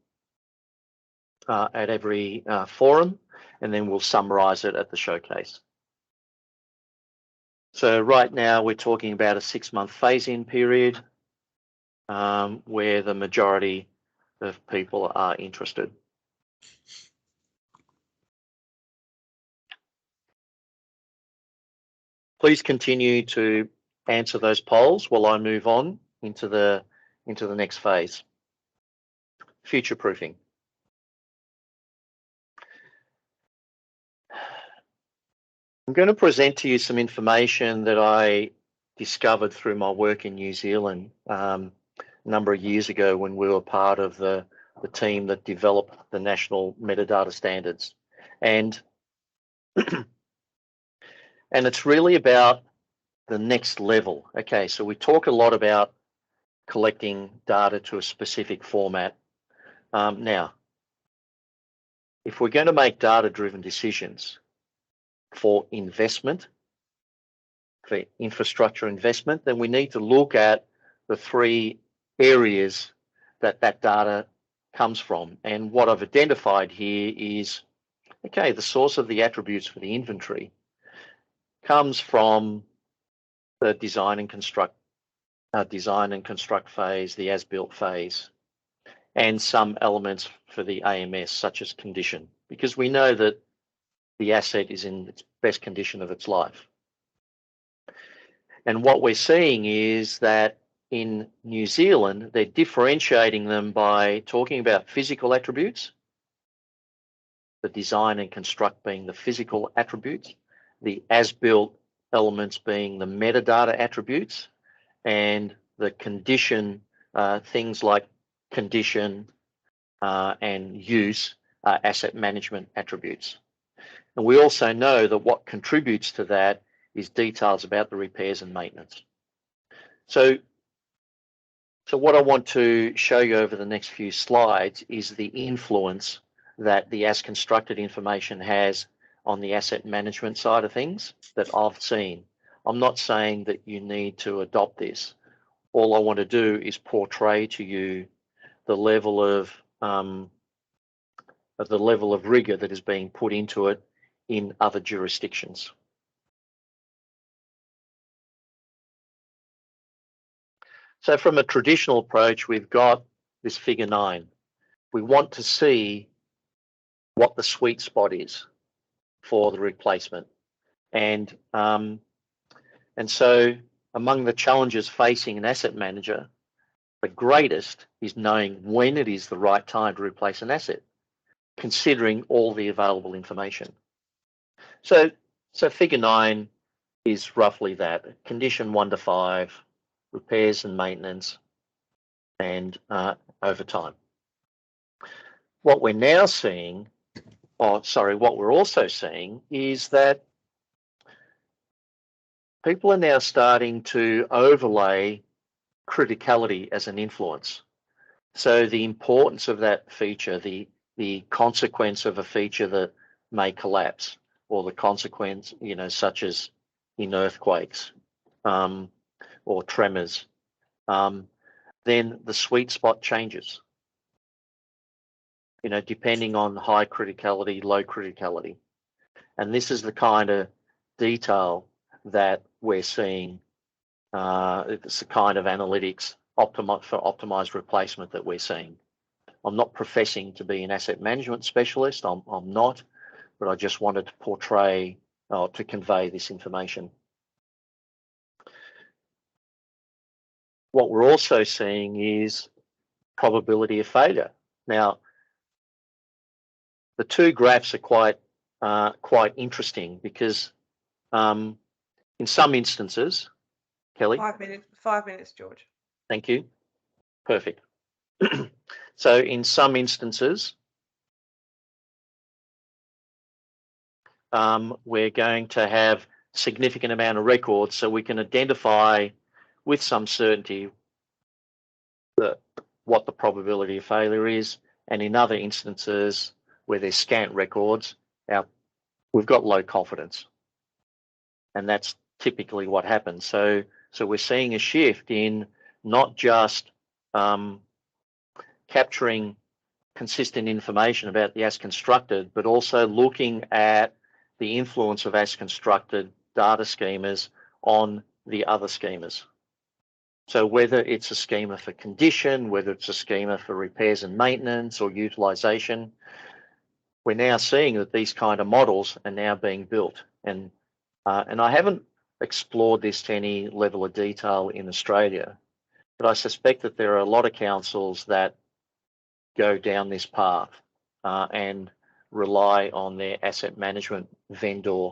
and then we'll summarize it at the showcase. So right now we're talking about a 6-month phase-in period where the majority of people are interested. Please continue to answer those polls while I move on into the next phase. Future proofing. I'm going to present to you some information that I discovered through my work in New Zealand a number of years ago when we were part of the team that developed the national metadata standards. And it's really about the next level. Okay, so we talk a lot about collecting data to a specific format. Now, if we're going to make data-driven decisions for investment, for infrastructure investment, then we need to look at the 3 areas that data comes from. And what I've identified here is, okay, the source of the attributes for the inventory comes from the design and construct phase, the as-built phase, and some elements for the AMS, such as condition, because we know that the asset is in its best condition of its life. And what we're seeing is that in New Zealand, they're differentiating them by talking about physical attributes, the design and construct being the physical attributes, the as-built elements being the metadata attributes, and the condition, things like condition and use, asset management attributes. And we also know that what contributes to that is details about the repairs and maintenance. So what I want to show you over the next few slides is the influence that the as constructed information has on the asset management side of things that I've seen. I'm not saying that you need to adopt this. all I want to do is portray to you the level of rigor that is being put into it in other jurisdictions. So from a traditional approach, we've got this figure 9. We want to see what the sweet spot is for the replacement. And so among the challenges facing an asset manager, the greatest is knowing when it is the right time to replace an asset, considering all the available information. So figure 9 is roughly that: condition 1 to 5, repairs and maintenance, and over time. What we're now seeing, what we're also seeing is that people are now starting to overlay criticality as an influence. So the importance of that feature, the consequence of a feature that may collapse, or the consequence, such as in earthquakes or tremors, then the sweet spot changes, depending on high criticality, low criticality. And this is the kind of detail that we're seeing. It's the kind of analytics for optimized replacement that we're seeing. I'm not professing to be an asset management specialist. I'm not, but I just wanted to portray, to convey this information. What we're also seeing is probability of failure. Now, the two graphs are quite interesting because in some instances, Kelly? 5 minutes. 5 minutes, George. Thank you. Perfect. So in some instances, we're going to have significant amount of records, so we can identify with some certainty what the probability of failure is. And in other instances where there's scant records, we've got low confidence. And that's typically what happens. So we're seeing a shift in not just capturing consistent information about the as constructed, but also looking at the influence of as constructed data schemas on the other schemas. So whether it's a schema for condition, whether it's a schema for repairs and maintenance or utilization, we're now seeing that these kind of models are now being built. And I haven't explored this to any level of detail in Australia, but I suspect that there are a lot of councils that go down this path and rely on their asset management vendor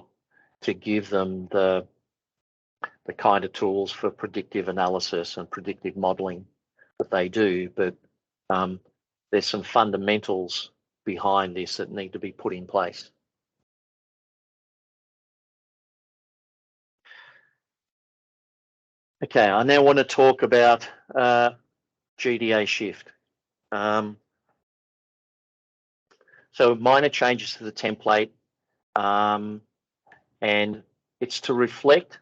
to give them the kind of tools for predictive analysis and predictive modeling that they do. But there's some fundamentals behind this that need to be put in place. Okay, I now want to talk about GDA shift. So minor changes to the template, and it's to reflect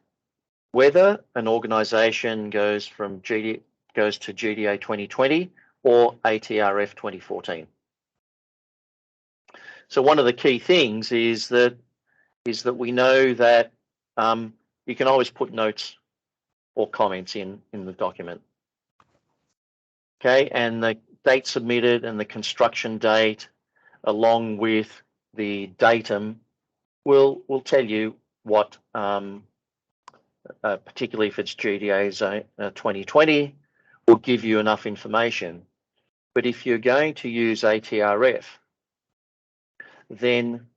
whether an organisation goes to GDA 2020 or ATRF 2014. So one of the key things is that we know that you can always put notes or comments in the document. Okay, and the date submitted and the construction date, along with the datum, will tell you what, particularly if it's GDA 2020, will give you enough information. But if you're going to use ATRF, then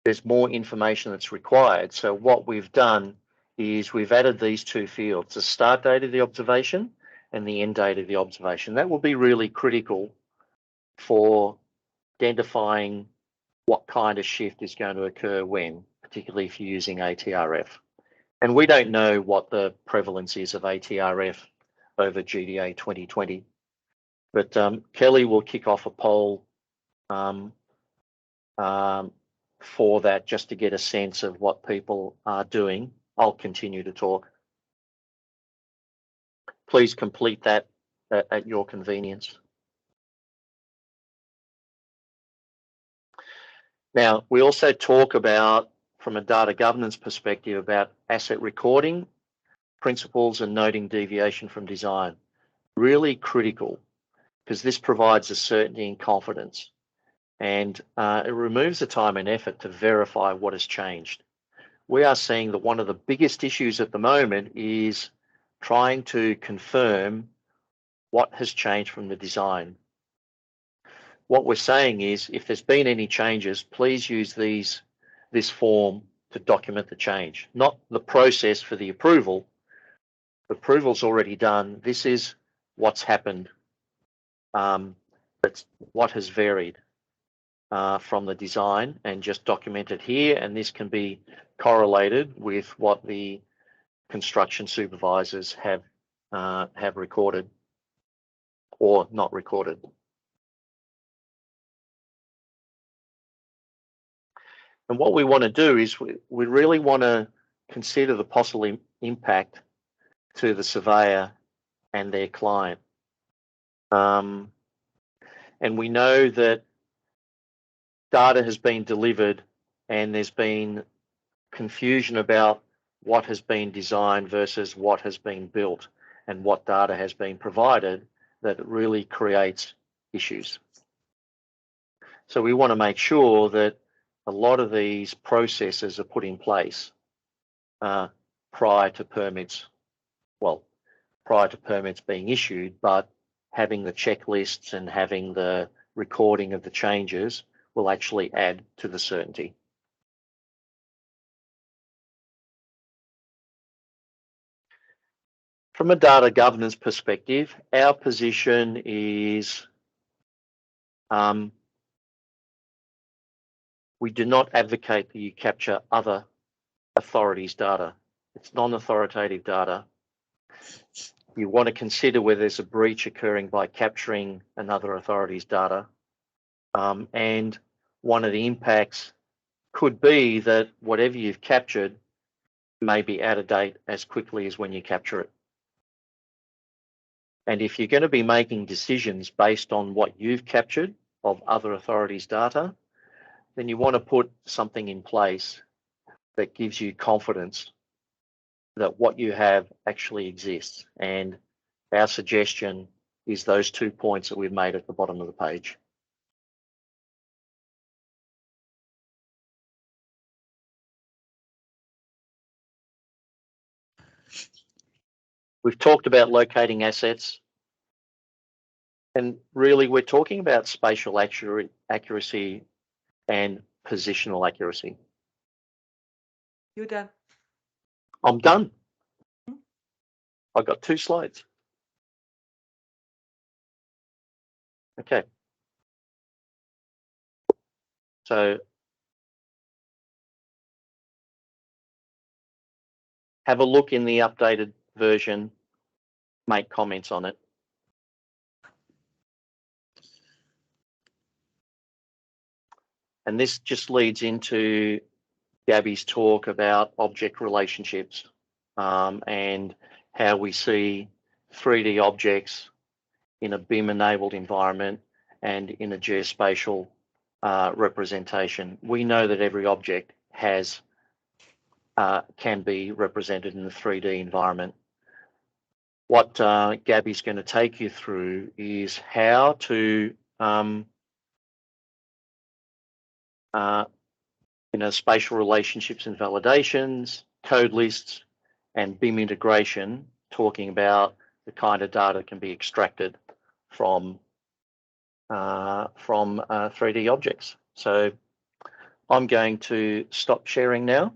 there's more information that's required. So what we've done is we've added these two fields, the start date of the observation and the end date of the observation. That will be really critical for identifying what kind of shift is going to occur when, particularly if you're using ATRF. And we don't know what the prevalence is of ATRF over GDA 2020. But Kelly will kick off a poll for that, just to get a sense of what people are doing. I'll continue to talk. please complete that at your convenience. Now, we also talk about, from a data governance perspective, about asset recording principles and noting deviation from design. Really critical, because this provides a certainty and confidence, and it removes the time and effort to verify what has changed. We are seeing that one of the biggest issues at the moment is trying to confirm what has changed from the design. What we're saying is, if there's been any changes, please use this form to document the change, not the process for the approval. The approval's already done. This is what's happened. That's what has varied from the design, and just document it here. And this can be correlated with what the construction supervisors have recorded or not recorded. And what we want to do is we really want to consider the possible impact to the surveyor and their client. And we know that data has been delivered and there's been confusion about what has been designed versus what has been built and what data has been provided, that it really creates issues. So we want to make sure that a lot of these processes are put in place prior to permits, prior to permits being issued, but having the checklists and having the recording of the changes will actually add to the certainty. From a data governance perspective, our position is we do not advocate that you capture other authorities' data. It's non-authoritative data. You want to consider whether there's a breach occurring by capturing another authority's data. And one of the impacts could be that whatever you've captured may be out of date as quickly as when you capture it. And if you're going to be making decisions based on what you've captured of other authorities' data, then you want to put something in place that gives you confidence that what you have actually exists. And our suggestion is those 2 points that we've made at the bottom of the page. We've talked about locating assets, and really we're talking about spatial accuracy and positional accuracy. You're done. I'm done. I've got 2 slides. Okay. So have a look in the updated version, make comments on it. And this just leads into Gaby's talk about object relationships and how we see 3D objects in a BIM-enabled environment and in a geospatial representation. We know that every object has can be represented in the 3D environment. What Gaby's going to take you through is how to spatial relationships and validations, code lists, and BIM integration, talking about the kind of data that can be extracted from 3D objects. So I'm going to stop sharing now.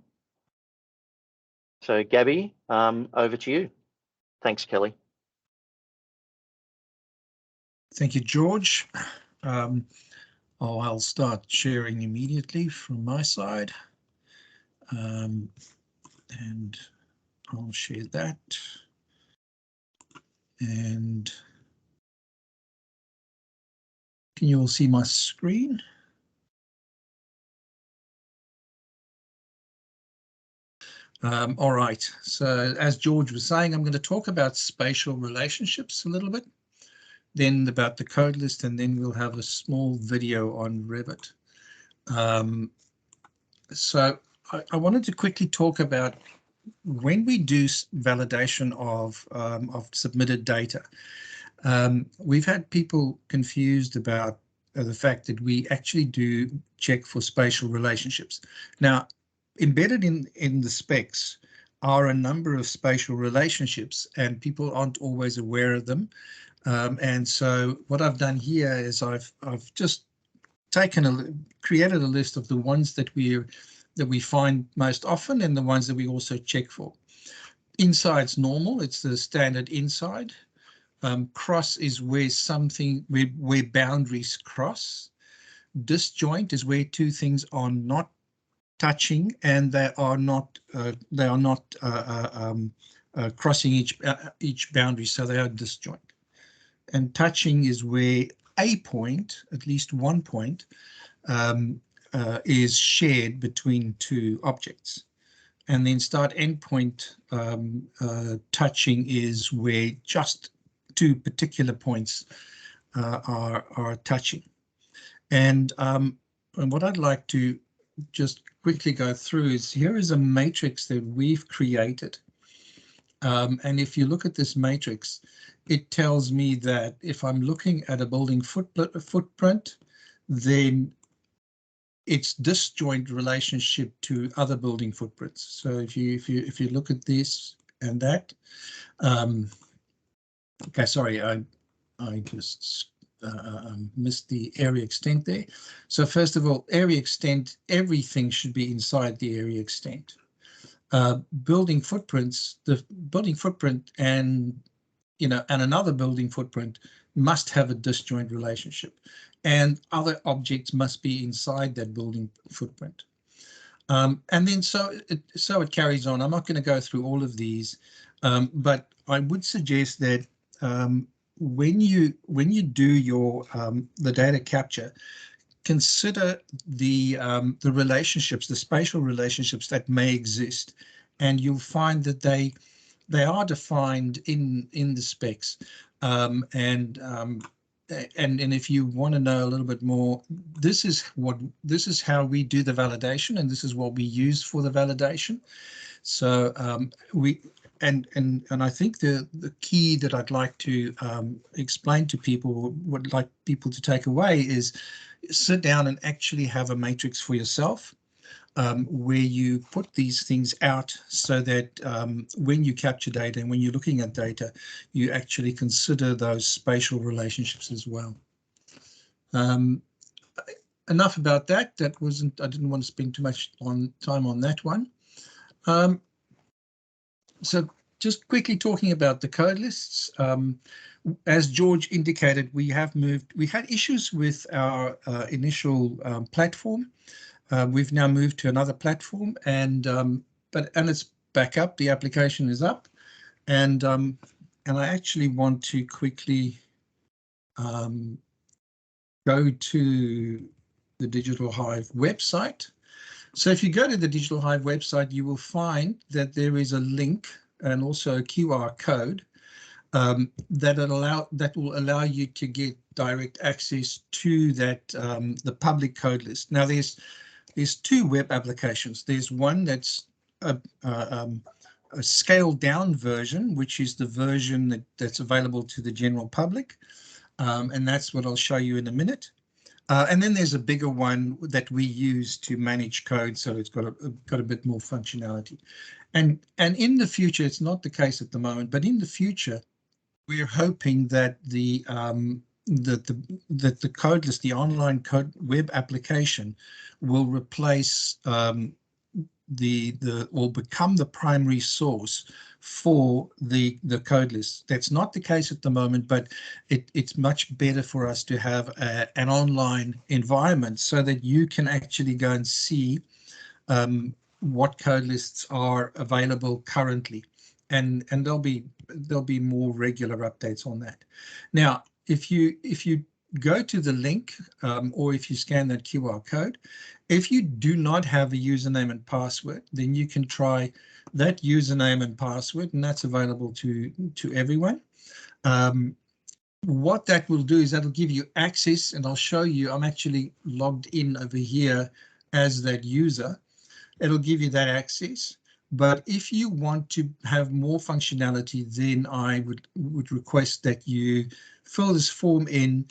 So Gaby, over to you. Thanks, Kelly. Thank you, George. I'll start sharing immediately from my side. And I'll share that. And can you all see my screen? All right, so as George was saying, I'm going to talk about spatial relationships a little bit, then about the code list, and then we'll have a small video on Revit. So I wanted to quickly talk about when we do validation of submitted data. We've had people confused about the fact that we actually do check for spatial relationships. Now, embedded in the specs are a number of spatial relationships, and people aren't always aware of them. And so what I've done here is I've just created a list of the ones that we find most often and the ones that we also check for. Inside's normal, it's the standard inside. Cross is where where boundaries cross. Disjoint is where two things are not touching and they are not crossing each boundary, so they are disjoint. And touching is where a point, at least one point, is shared between two objects. And then start-end point touching is where just two particular points are touching. And what I'd like to just quickly go through is here is a matrix that we've created. And if you look at this matrix, it tells me that if I'm looking at a building footprint, then it's disjoint relationship to other building footprints. So if you look at this and that, okay, sorry, I just missed the area extent there. So first of all, area extent, everything should be inside the area extent. Building footprints, the building footprint and another building footprint must have a disjoint relationship, and other objects must be inside that building footprint. And then so it carries on. I'm not going to go through all of these, but I would suggest that when you do your the data capture, consider the relationships, the spatial relationships that may exist, and you'll find that they are defined in the specs. And if you want to know a little bit more, this is how we do the validation, and this is what we use for the validation. So and I think the key that I'd like to explain to people, would like people to take away, is sit down and actually have a matrix for yourself, where you put these things out so that when you capture data and when you're looking at data, you actually consider those spatial relationships as well. Enough about that. I didn't want to spend too much time on that one. So just quickly talking about the code lists. As George indicated, we had issues with our initial platform. We've now moved to another platform, and it's back up. The application is up, and I actually want to quickly go to the Digital Hive website. So if you go to the Digital Hive website, you will find that there is a link and also a QR code that will allow you to get direct access to that the public code list. Now there's two web applications. There's one that's a scaled down version, which is the version that's available to the general public, and that's what I'll show you in a minute. And then there's a bigger one that we use to manage code, so it's got a bit more functionality. And in the future, it's not the case at the moment, but in the future, we're hoping that the code list, the online code web application, will replace will become the primary source for the code list. That's not the case at the moment, but it's much better for us to have an online environment so that you can actually go and see what code lists are available currently, and there'll be more regular updates on that. Now, if you go to the link, or if you scan that QR code, if you do not have a username and password, then you can try that username and password, and that's available to everyone. What that will do is that'll give you access, and I'll show you, I'm actually logged in over here as that user. It'll give you that access. But if you want to have more functionality, then I would request that you fill this form in,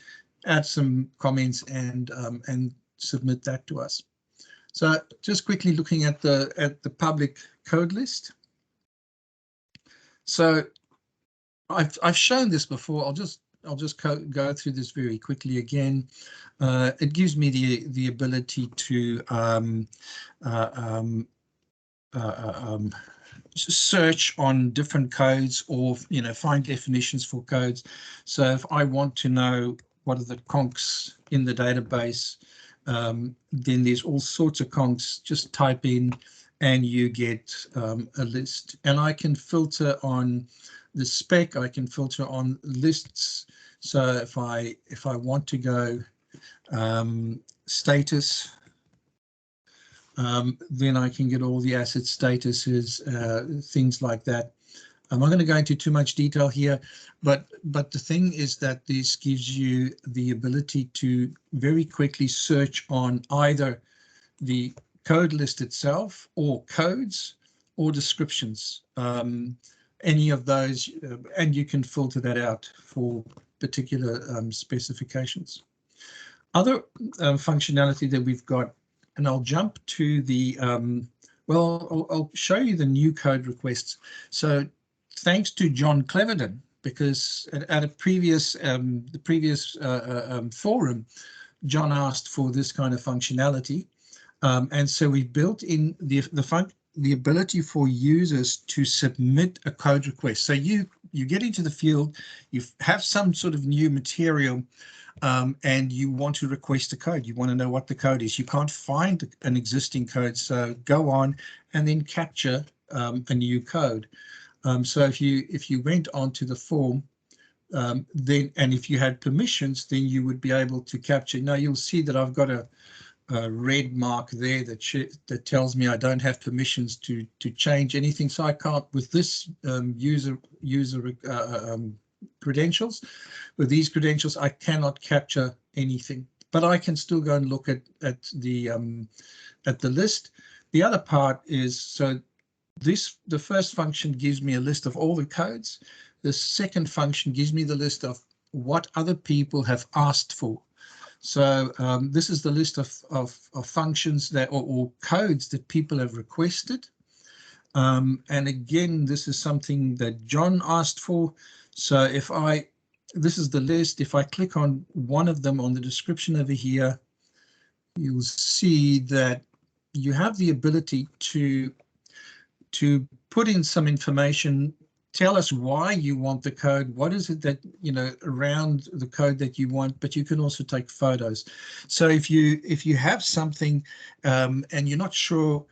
add some comments, and submit that to us. So just quickly looking at the public code list. So I've shown this before. I'll just go through this very quickly again. It gives me the ability to search on different codes, or find definitions for codes. So if I want to know what are the concs in the database, then there's all sorts of concs. Just type in and you get a list. And I can filter on the spec. I can filter on lists. So if I want to go status, then I can get all the asset statuses, things like that. I'm not going to go into too much detail here, but the thing is that this gives you the ability to very quickly search on either the code list itself, or codes, or descriptions, any of those, and you can filter that out for particular specifications. Other functionality that we've got, and I'll jump to the, well, I'll show you the new code requests. So thanks to John Cleverden, because at a previous, the previous forum, John asked for this kind of functionality. And so we built in the ability for users to submit a code request. So you get into the field, you have some sort of new material, and you want to request a code. You want to know what the code is. You can't find an existing code, so go on and then capture a new code. So if you went onto the form, then, and if you had permissions, then you would be able to capture. Now you'll see that I've got a red mark there that tells me I don't have permissions to change anything. So I can't, with this user credentials, with these credentials, I cannot capture anything. But I can still go and look at the list. The other part is, so the first function gives me a list of all the codes. The second function gives me the list of what other people have asked for. So this is the list of functions that or codes that people have requested. And again, this is something that John asked for. So this is the list. If I click on one of them on the description over here, you'll see that you have the ability to put in some information. Tell us why you want the code. What is it that, around the code that you want, but you can also take photos. So if you have something and you're not sure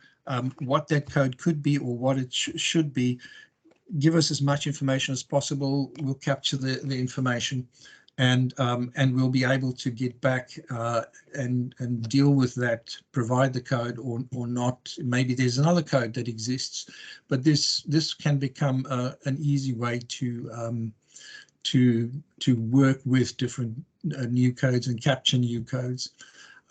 what that code could be or what it should be, give us as much information as possible. We'll capture the information, and we'll be able to get back and deal with that, provide the code or not. Maybe there's another code that exists, but this can become an easy way to work with different new codes and capture new codes,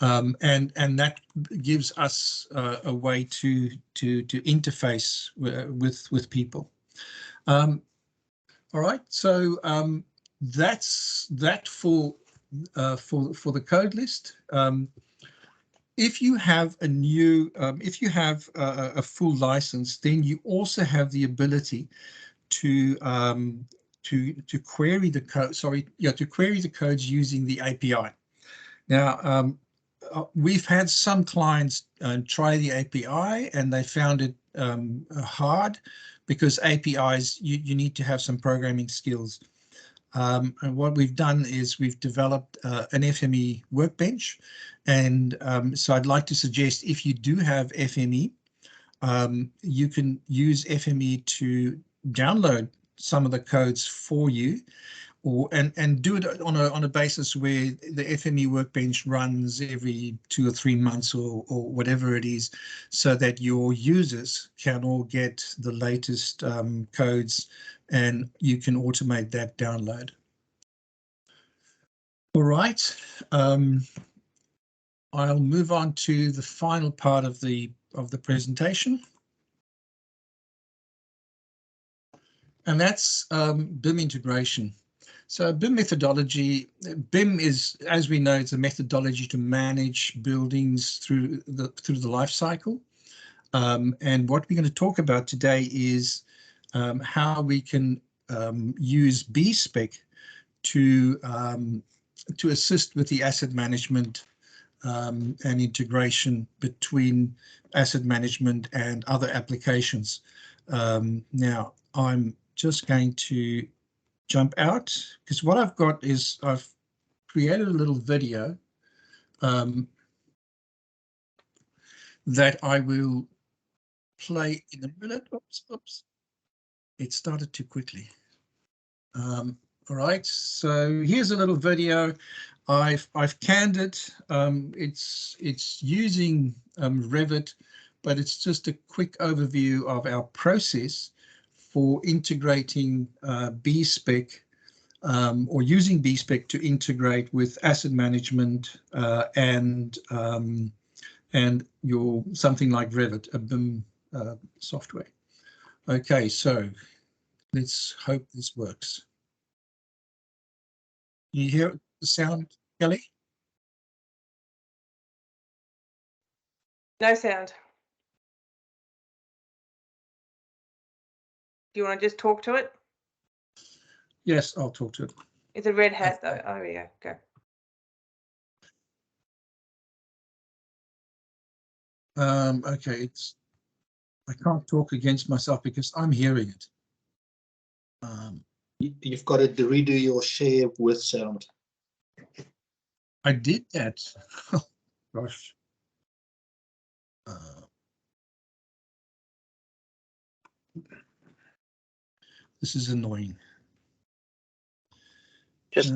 and that gives us a way to interface with people. All right, so that's that for the code list. If you have a new, if you have a full license, then you also have the ability to query the code. Sorry, yeah, to query the codes using the API. Now, we've had some clients try the API and they found it hard, because APIs, you need to have some programming skills. And what we've done is we've developed an FME workbench. And so I'd like to suggest, if you do have FME, you can use FME to download some of the codes for you, and do it on a basis where the FME workbench runs every 2 or 3 months or whatever it is, so that your users can all get the latest codes and you can automate that download. All right, I'll move on to the final part of the presentation. And that's BIM integration. So BIM methodology, BIM is, as we know, it's a methodology to manage buildings through the life cycle. And what we're going to talk about today is how we can use B-Spec to assist with the asset management and integration between asset management and other applications. Now, I'm just going to jump out, because what I've got is I've created a little video that I will play in a minute. Oops. It started too quickly. All right, so here's a little video. I've canned it. It's using Revit, but it's just a quick overview of our process for integrating B-Spec or using B-Spec to integrate with asset management and your something like Revit, a BIM software. Okay, so let's hope this works. You hear the sound, Kelly? No sound. Do you want to just talk to it? Yes, I'll talk to it. It's a red hat though. Oh yeah, go. Okay, I can't talk against myself because I'm hearing it. You've got to redo your share with sound. I did that. Oh, gosh. This is annoying. Just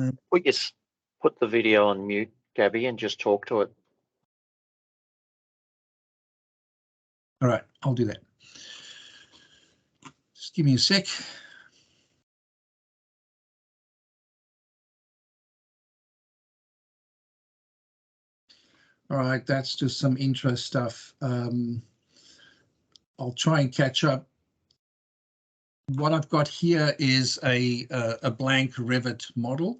put the video on mute, Gabby, and just talk to it. All right, I'll do that. Just give me a sec. All right, that's just some intro stuff. I'll try and catch up. What I've got here is a blank Revit model.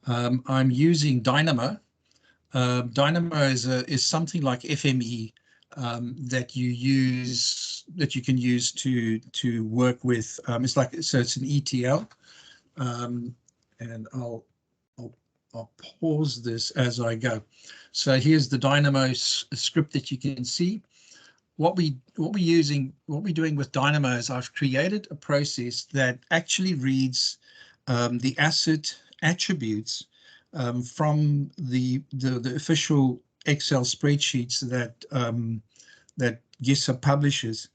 I'm using Dynamo. Dynamo is something like FME that you can use to work with. It's an ETL, and I'll pause this as I go. So here's the Dynamo script that you can see. What we're doing with Dynamo is I've created a process that actually reads the asset attributes from the official Excel spreadsheets that GitHub publishes,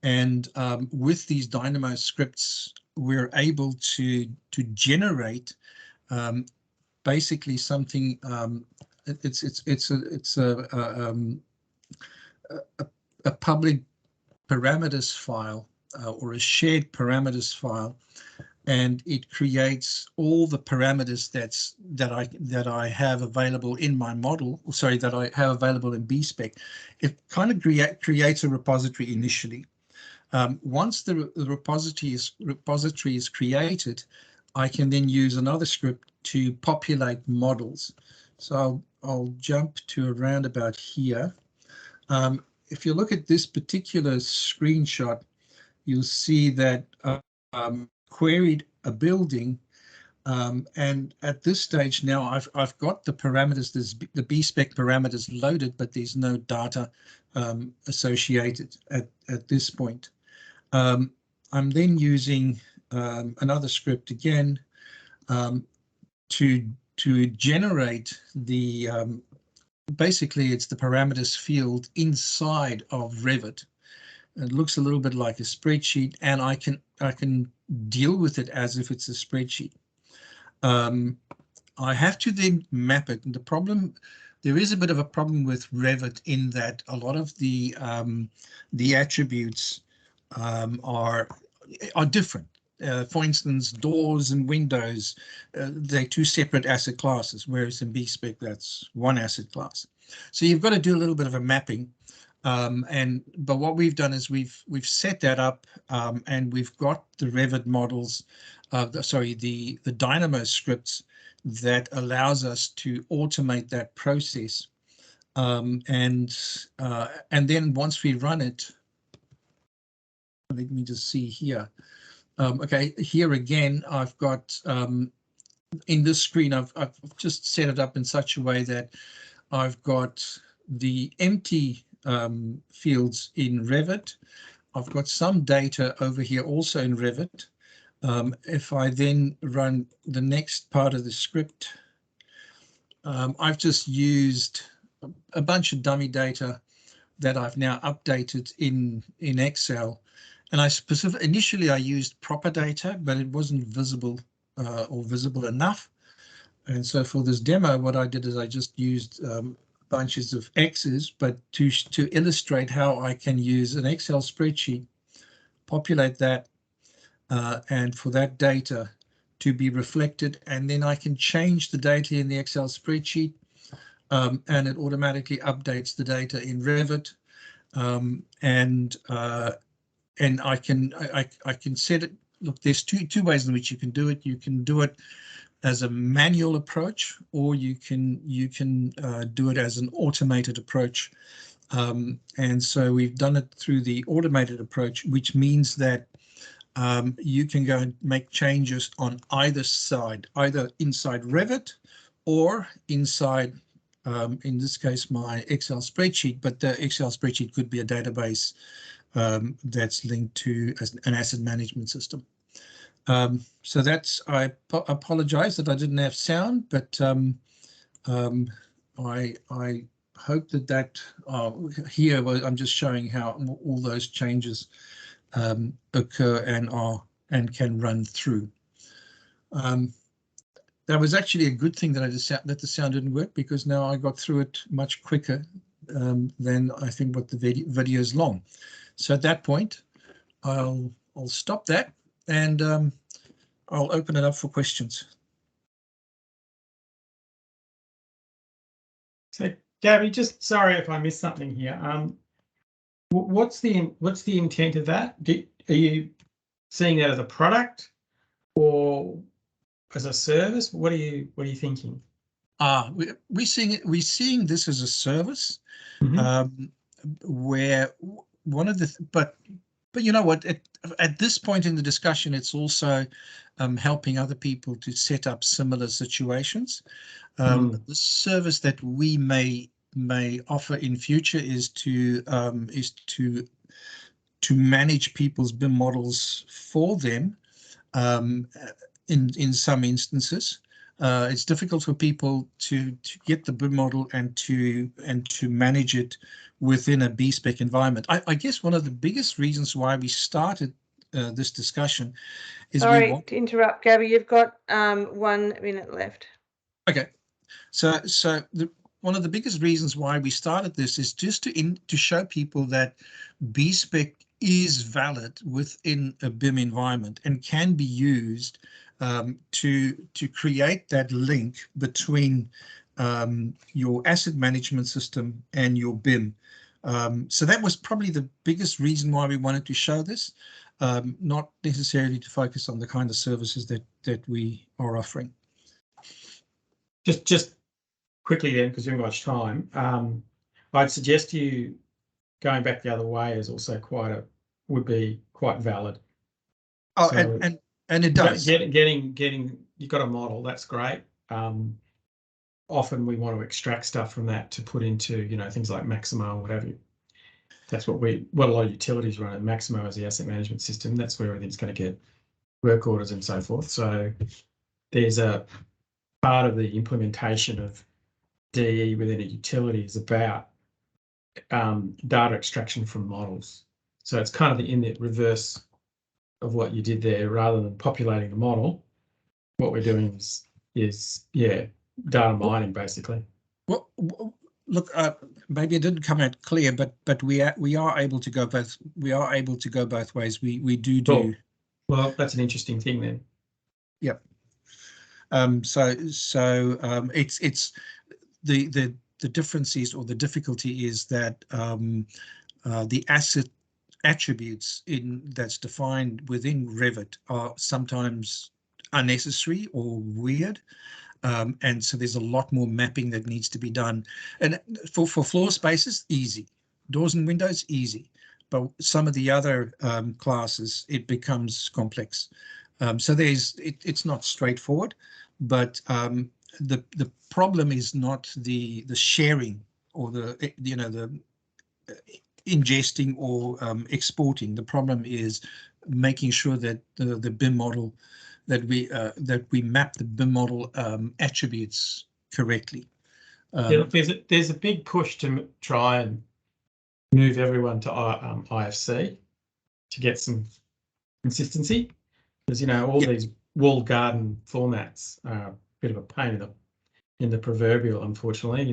and with these Dynamo scripts, we're able to generate basically something. It's a public parameters file or a shared parameters file, and it creates all the parameters that I have available in my model. Sorry, that I have available in B-Spec. It kind of creates a repository initially. Once the repository is created, I can then use another script to populate models. So I'll jump to around about here. If you look at this particular screenshot, you'll see that queried a building, and at this stage now I've got the parameters, the B-Spec parameters loaded, but there's no data associated at this point. I'm then using another script again to generate the basically it's the parameters field inside of Revit. It looks a little bit like a spreadsheet, and I can deal with it as if it's a spreadsheet. I have to then map it. And the problem, there is a bit of a problem with Revit in that a lot of the attributes are different. For instance, doors and windows, they're two separate asset classes, whereas in B-Spec, that's one asset class. So you've got to do a little bit of a mapping. But what we've done is we've set that up, and we've got the Revit models, the Dynamo scripts that allows us to automate that process. And then once we run it, let me just see here. Okay, here again, I've got in this screen, I've just set it up in such a way that I've got the empty fields in Revit. I've got some data over here also in Revit. If I then run the next part of the script, I've just used a bunch of dummy data that I've now updated in Excel. And initially I used proper data, but it wasn't visible or visible enough. And so for this demo, what I did is I just used bunches of X's, but to illustrate how I can use an Excel spreadsheet, populate that, and for that data to be reflected, and then I can change the data in the Excel spreadsheet, and it automatically updates the data in Revit, and I can set it. Look, there's two ways in which you can do it. You can do it as a manual approach, or you can do it as an automated approach. And so we've done it through the automated approach, which means that you can go and make changes on either side, either inside Revit or inside, in this case, my Excel spreadsheet, but the Excel spreadsheet could be a database that's linked to an asset management system. So that's, I apologize that I didn't have sound, but I hope that here I'm just showing how all those changes occur and can run through. That was actually a good thing that that the sound didn't work, because now I got through it much quicker than I think what the video is long. So at that point, I'll stop that, and I'll open it up for questions. So, Gaby, just sorry if I missed something here. What's the intent of that? Are you seeing that as a product or as a service? What are you thinking? We're seeing this as a service, where one of the but you know what, at this point in the discussion, it's also helping other people to set up similar situations. The service that we may offer in future is to manage people's BIM models for them. In some instances, it's difficult for people to get the BIM model and to manage it within a B-Spec environment. I guess one of the biggest reasons why we started this discussion is— Sorry to interrupt, Gaby. You've got 1 minute left. Okay, so one of the biggest reasons why we started this is just to show people that B-Spec is valid within a BIM environment and can be used to create that link between your asset management system and your BIM. So that was probably the biggest reason why we wanted to show this, not necessarily to focus on the kind of services that we are offering. Just quickly then, because you haven't got much time, I'd suggest you going back the other way is also would be quite valid. Oh, so and it does. Getting you've got a model, that's great. Often we want to extract stuff from that to put into, things like Maximo or whatever. That's what a lot of utilities run at. Maximo as the asset management system. That's where everything's going to get work orders and so forth. So there's a part of the implementation of DE within a utility is about data extraction from models. So it's kind of in the reverse of what you did there. Rather than populating the model, what we're doing is is data mining basically. Well, look, maybe it didn't come out clear, but we are able to go both. We are able to go both ways. We do. Cool. Well, that's an interesting thing then. Yep. It's the difference is, or the difficulty is that the asset attributes that's defined within Revit are sometimes unnecessary or weird. And so there's a lot more mapping that needs to be done. And for floor spaces, easy. Doors and windows, easy. But some of the other classes, it becomes complex. So it's not straightforward, but the problem is not the sharing or the ingesting or exporting. The problem is making sure that the BIM model that we map the BIM model attributes correctly. Look, there's a big push to try and move everyone to IFC to get some consistency, because all these walled garden formats are a bit of a pain in the proverbial. Unfortunately,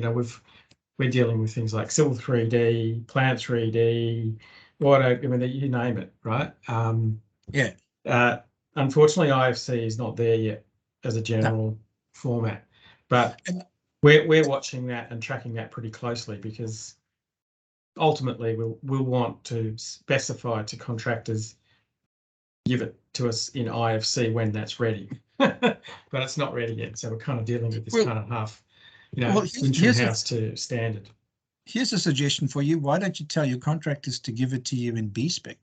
we're dealing with things like Civil 3D, Plant 3D, you name it, right? Unfortunately, IFC is not there yet as a general format, but we're watching that and tracking that pretty closely, because ultimately we'll want to specify to contractors, give it to us in IFC when that's ready. But it's not ready yet, so we're kind of dealing with this kind of half, interim house to standard. Here's a suggestion for you. Why don't you tell your contractors to give it to you in B-Spec?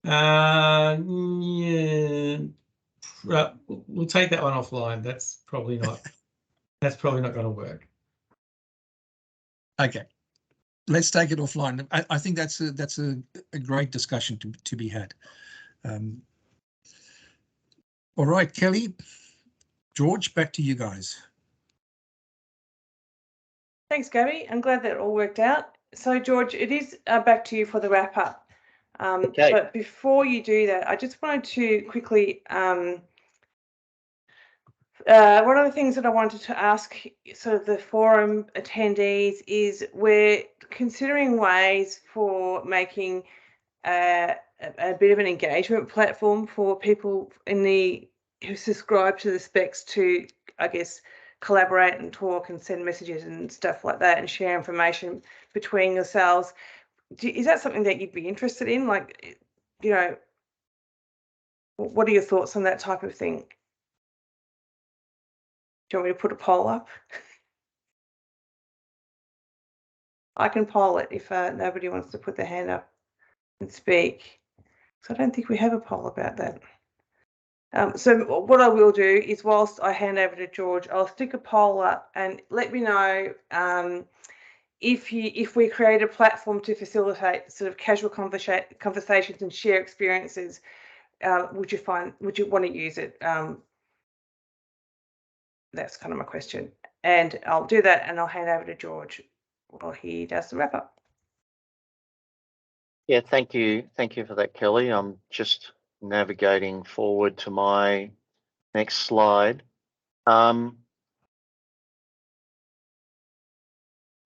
Yeah, we'll take that one offline. That's probably not going to work. Okay, let's take it offline. I think that's a great discussion to be had. All right, Kelly, George, back to you guys. Thanks, Gaby. I'm glad that it all worked out. So, George, it is back to you for the wrap up. Okay. But before you do that, I just wanted to quickly, one of the things that I wanted to ask sort of the forum attendees is, we're considering ways for making a bit of an engagement platform for people who subscribe to the specs to, I guess, collaborate and talk and send messages and stuff like that and share information between yourselves. Is that something that you'd be interested in? Like, what are your thoughts on that type of thing? Do you want me to put a poll up? I can poll it if nobody wants to put their hand up and speak. So I don't think we have a poll about that. So what I will do is, whilst I hand over to George, I'll stick a poll up and let me know if we create a platform to facilitate sort of casual conversations and share experiences. Would you want to use it? That's kind of my question, and I'll do that, and I'll hand over to George while he does the wrap up. Yeah, thank you for that, Kelly. I'm just navigating forward to my next slide.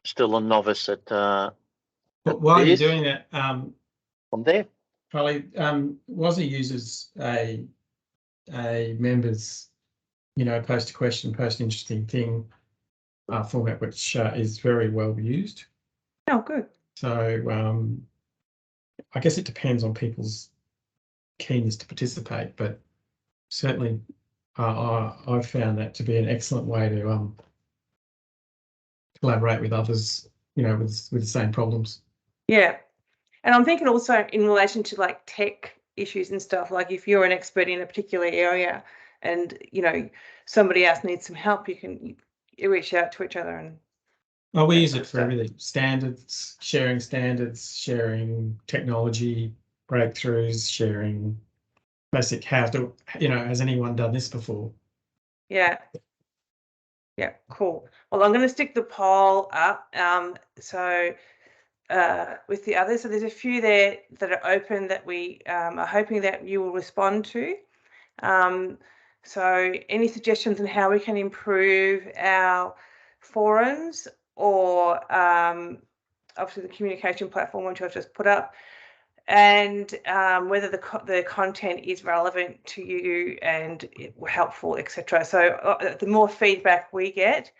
Still a novice at. But while you're doing that, I'm there. Probably WASI uses a members, post a question, post an interesting thing format, which is very well used. Oh, good. So I guess it depends on people's keenness to participate, but certainly I've found that to be an excellent way to collaborate with others, with the same problems. Yeah, and I'm thinking also in relation to like tech issues and stuff, like if you're an expert in a particular area and somebody else needs some help, you reach out to each other. And well, we use it for everything: standards, sharing technology breakthroughs, sharing basic has anyone done this before? Yeah, cool. Well, I'm going to stick the poll up. So with the others, so there's a few there that are open that we are hoping that you will respond to. So any suggestions on how we can improve our forums, or obviously the communication platform which I've just put up, and whether the content is relevant to you and helpful, etc. So the more feedback we get,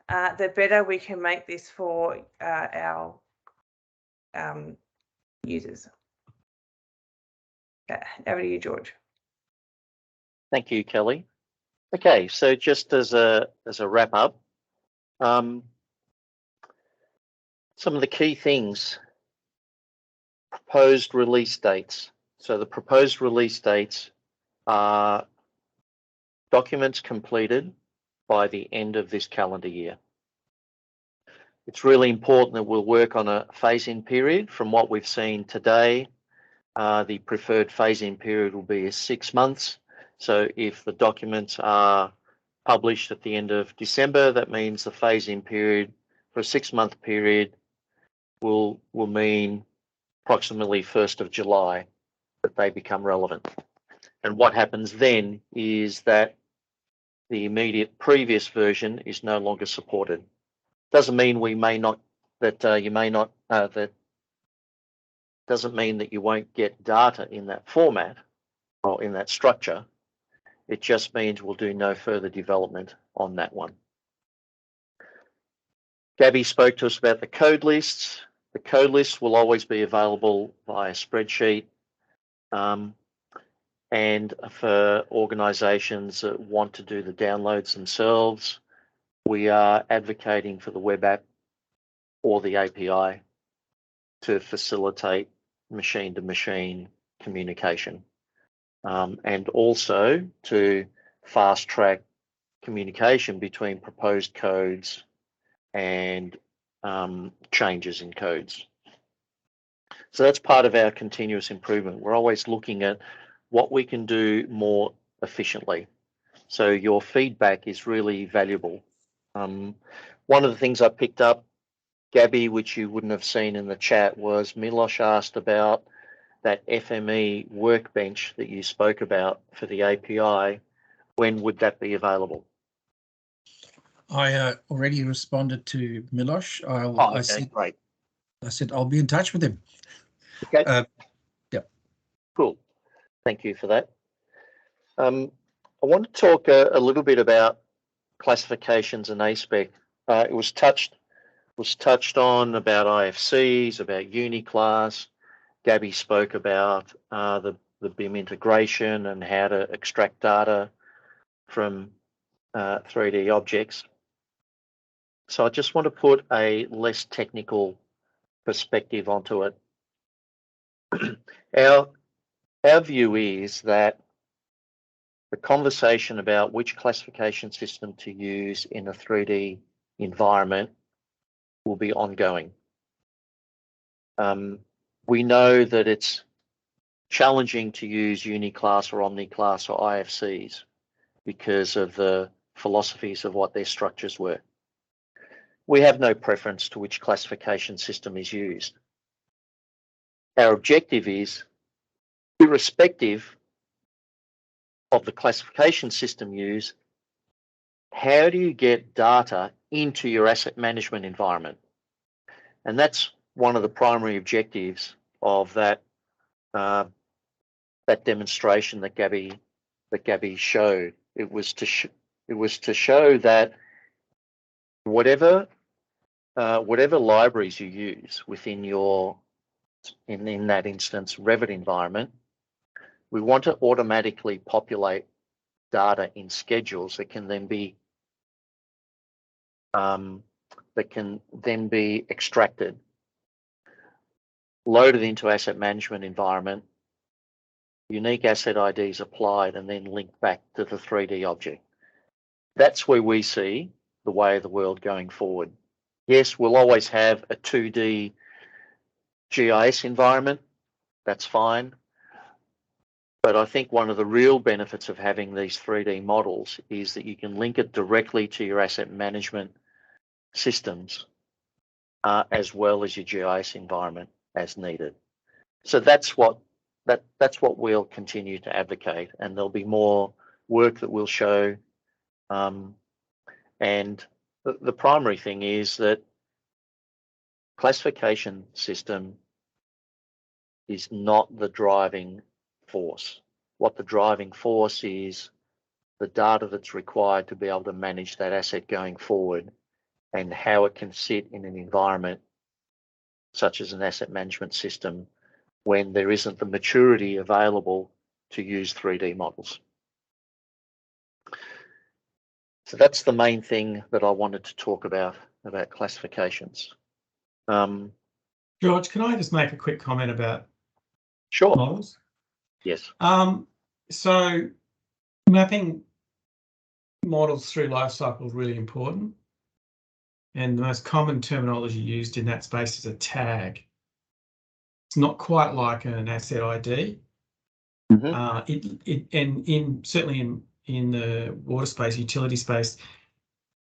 the better we can make this for our users. Over to you, George. Thank you, Kelly. Okay, so just as a wrap up, some of the key things. Proposed release dates. So the proposed release dates are documents completed by the end of this calendar year. It's really important that we'll work on a phase-in period. From what we've seen today, the preferred phase-in period will be 6 months. So if the documents are published at the end of December, that means the phase-in period for a 6-month period will mean approximately 1st of July that they become relevant. And what happens then is that the immediate previous version is no longer supported. Doesn't mean we may not, that you may not, that doesn't mean that you won't get data in that format or in that structure. It just means we'll do no further development on that one. Gaby spoke to us about the code lists. The code lists will always be available via spreadsheet. And for organizations that want to do the downloads themselves, we are advocating for the web app or the API to facilitate machine-to-machine communication, and also to fast-track communication between proposed codes and changes in codes. So that's part of our continuous improvement. We're always looking at what we can do more efficiently. So your feedback is really valuable. One of the things I picked up, Gaby, which you wouldn't have seen in the chat, was Milosh asked about that FME workbench that you spoke about for the API. When would that be available? I already responded to Milosh. Great. I said I'll be in touch with him. Okay. Yeah. Cool. Thank you for that. I want to talk a little bit about classifications and A-SPEC. It was touched on about IFCs, about uniclass. Gaby spoke about the BIM integration and how to extract data from 3D objects. So I just want to put a less technical perspective onto it. Our view is that the conversation about which classification system to use in a 3D environment will be ongoing. We know that it's challenging to use uniclass or omniclass or IFCs because of the philosophies of what their structures were. We have no preference to which classification system is used. Our objective is, irrespective of the classification system used, how do you get data into your asset management environment? And that's one of the primary objectives of that that demonstration that Gaby showed. It was to show that whatever libraries you use within your in that instance Revit environment, we want to automatically populate data in schedules that can then be extracted, loaded into asset management environment, unique asset IDs applied, and then linked back to the 3D object. That's where we see the way of the world going forward. Yes, we'll always have a 2D GIS environment. That's fine. But I think one of the real benefits of having these 3D models is that you can link it directly to your asset management systems as well as your GIS environment as needed. So that's what that's what we'll continue to advocate, and there'll be more work that we'll show. And the primary thing is that classification system is not the driving force. What the driving force is the data that's required to be able to manage that asset going forward, and how it can sit in an environment such as an asset management system when there isn't the maturity available to use 3D models. So that's the main thing that I wanted to talk about classifications. George, can I just make a quick comment about Sure. models? Yes. So mapping models through life cycle is really important. And the most common terminology used in that space is a tag. It's not quite like an asset ID. And certainly in the water space, utility space,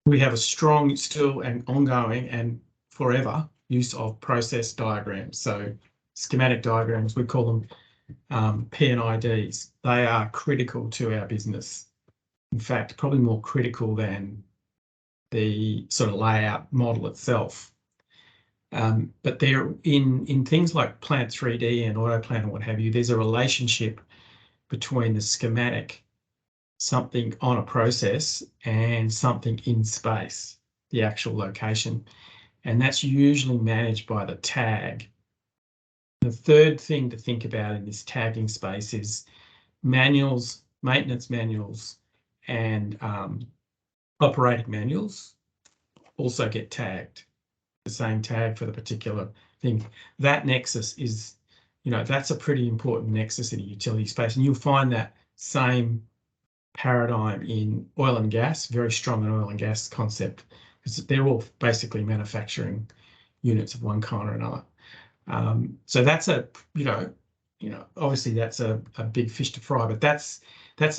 we have a strong, still and ongoing and forever use of process diagrams. So schematic diagrams, we call them P&IDs. They are critical to our business. In fact, probably more critical than the sort of layout model itself. But they're in things like Plant 3D and AutoPlan and what have you, there's a relationship between the schematic, something on a process, and something in space, the actual location. And that's usually managed by the tag. The third thing to think about in this tagging space is manuals, maintenance manuals, and operating manuals also get tagged, the same tag for the particular thing. That nexus is, that's a pretty important nexus in a utility space. And you'll find that same paradigm in oil and gas, very strong in oil and gas concept, because they're all basically manufacturing units of one kind or another. So that's obviously that's a big fish to fry, but that's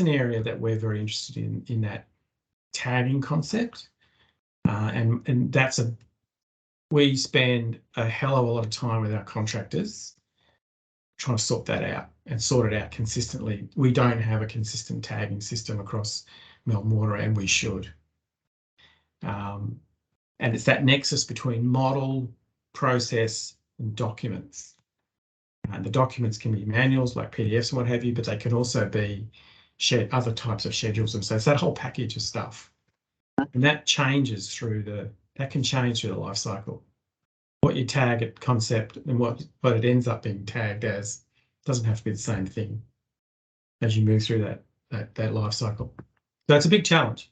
an area that we're very interested in that tagging concept. And we spend a hell of a lot of time with our contractors trying to sort that out and sort it out consistently. We don't have a consistent tagging system across Melbourne Water, and we should. And it's that nexus between model, process, and documents. And the documents can be manuals like PDFs and what have you, but they can also be other types of schedules. And so it's that whole package of stuff. And that changes that can change through the life cycle. What you tag at concept and what it ends up being tagged as doesn't have to be the same thing as you move through that life cycle. So it's a big challenge.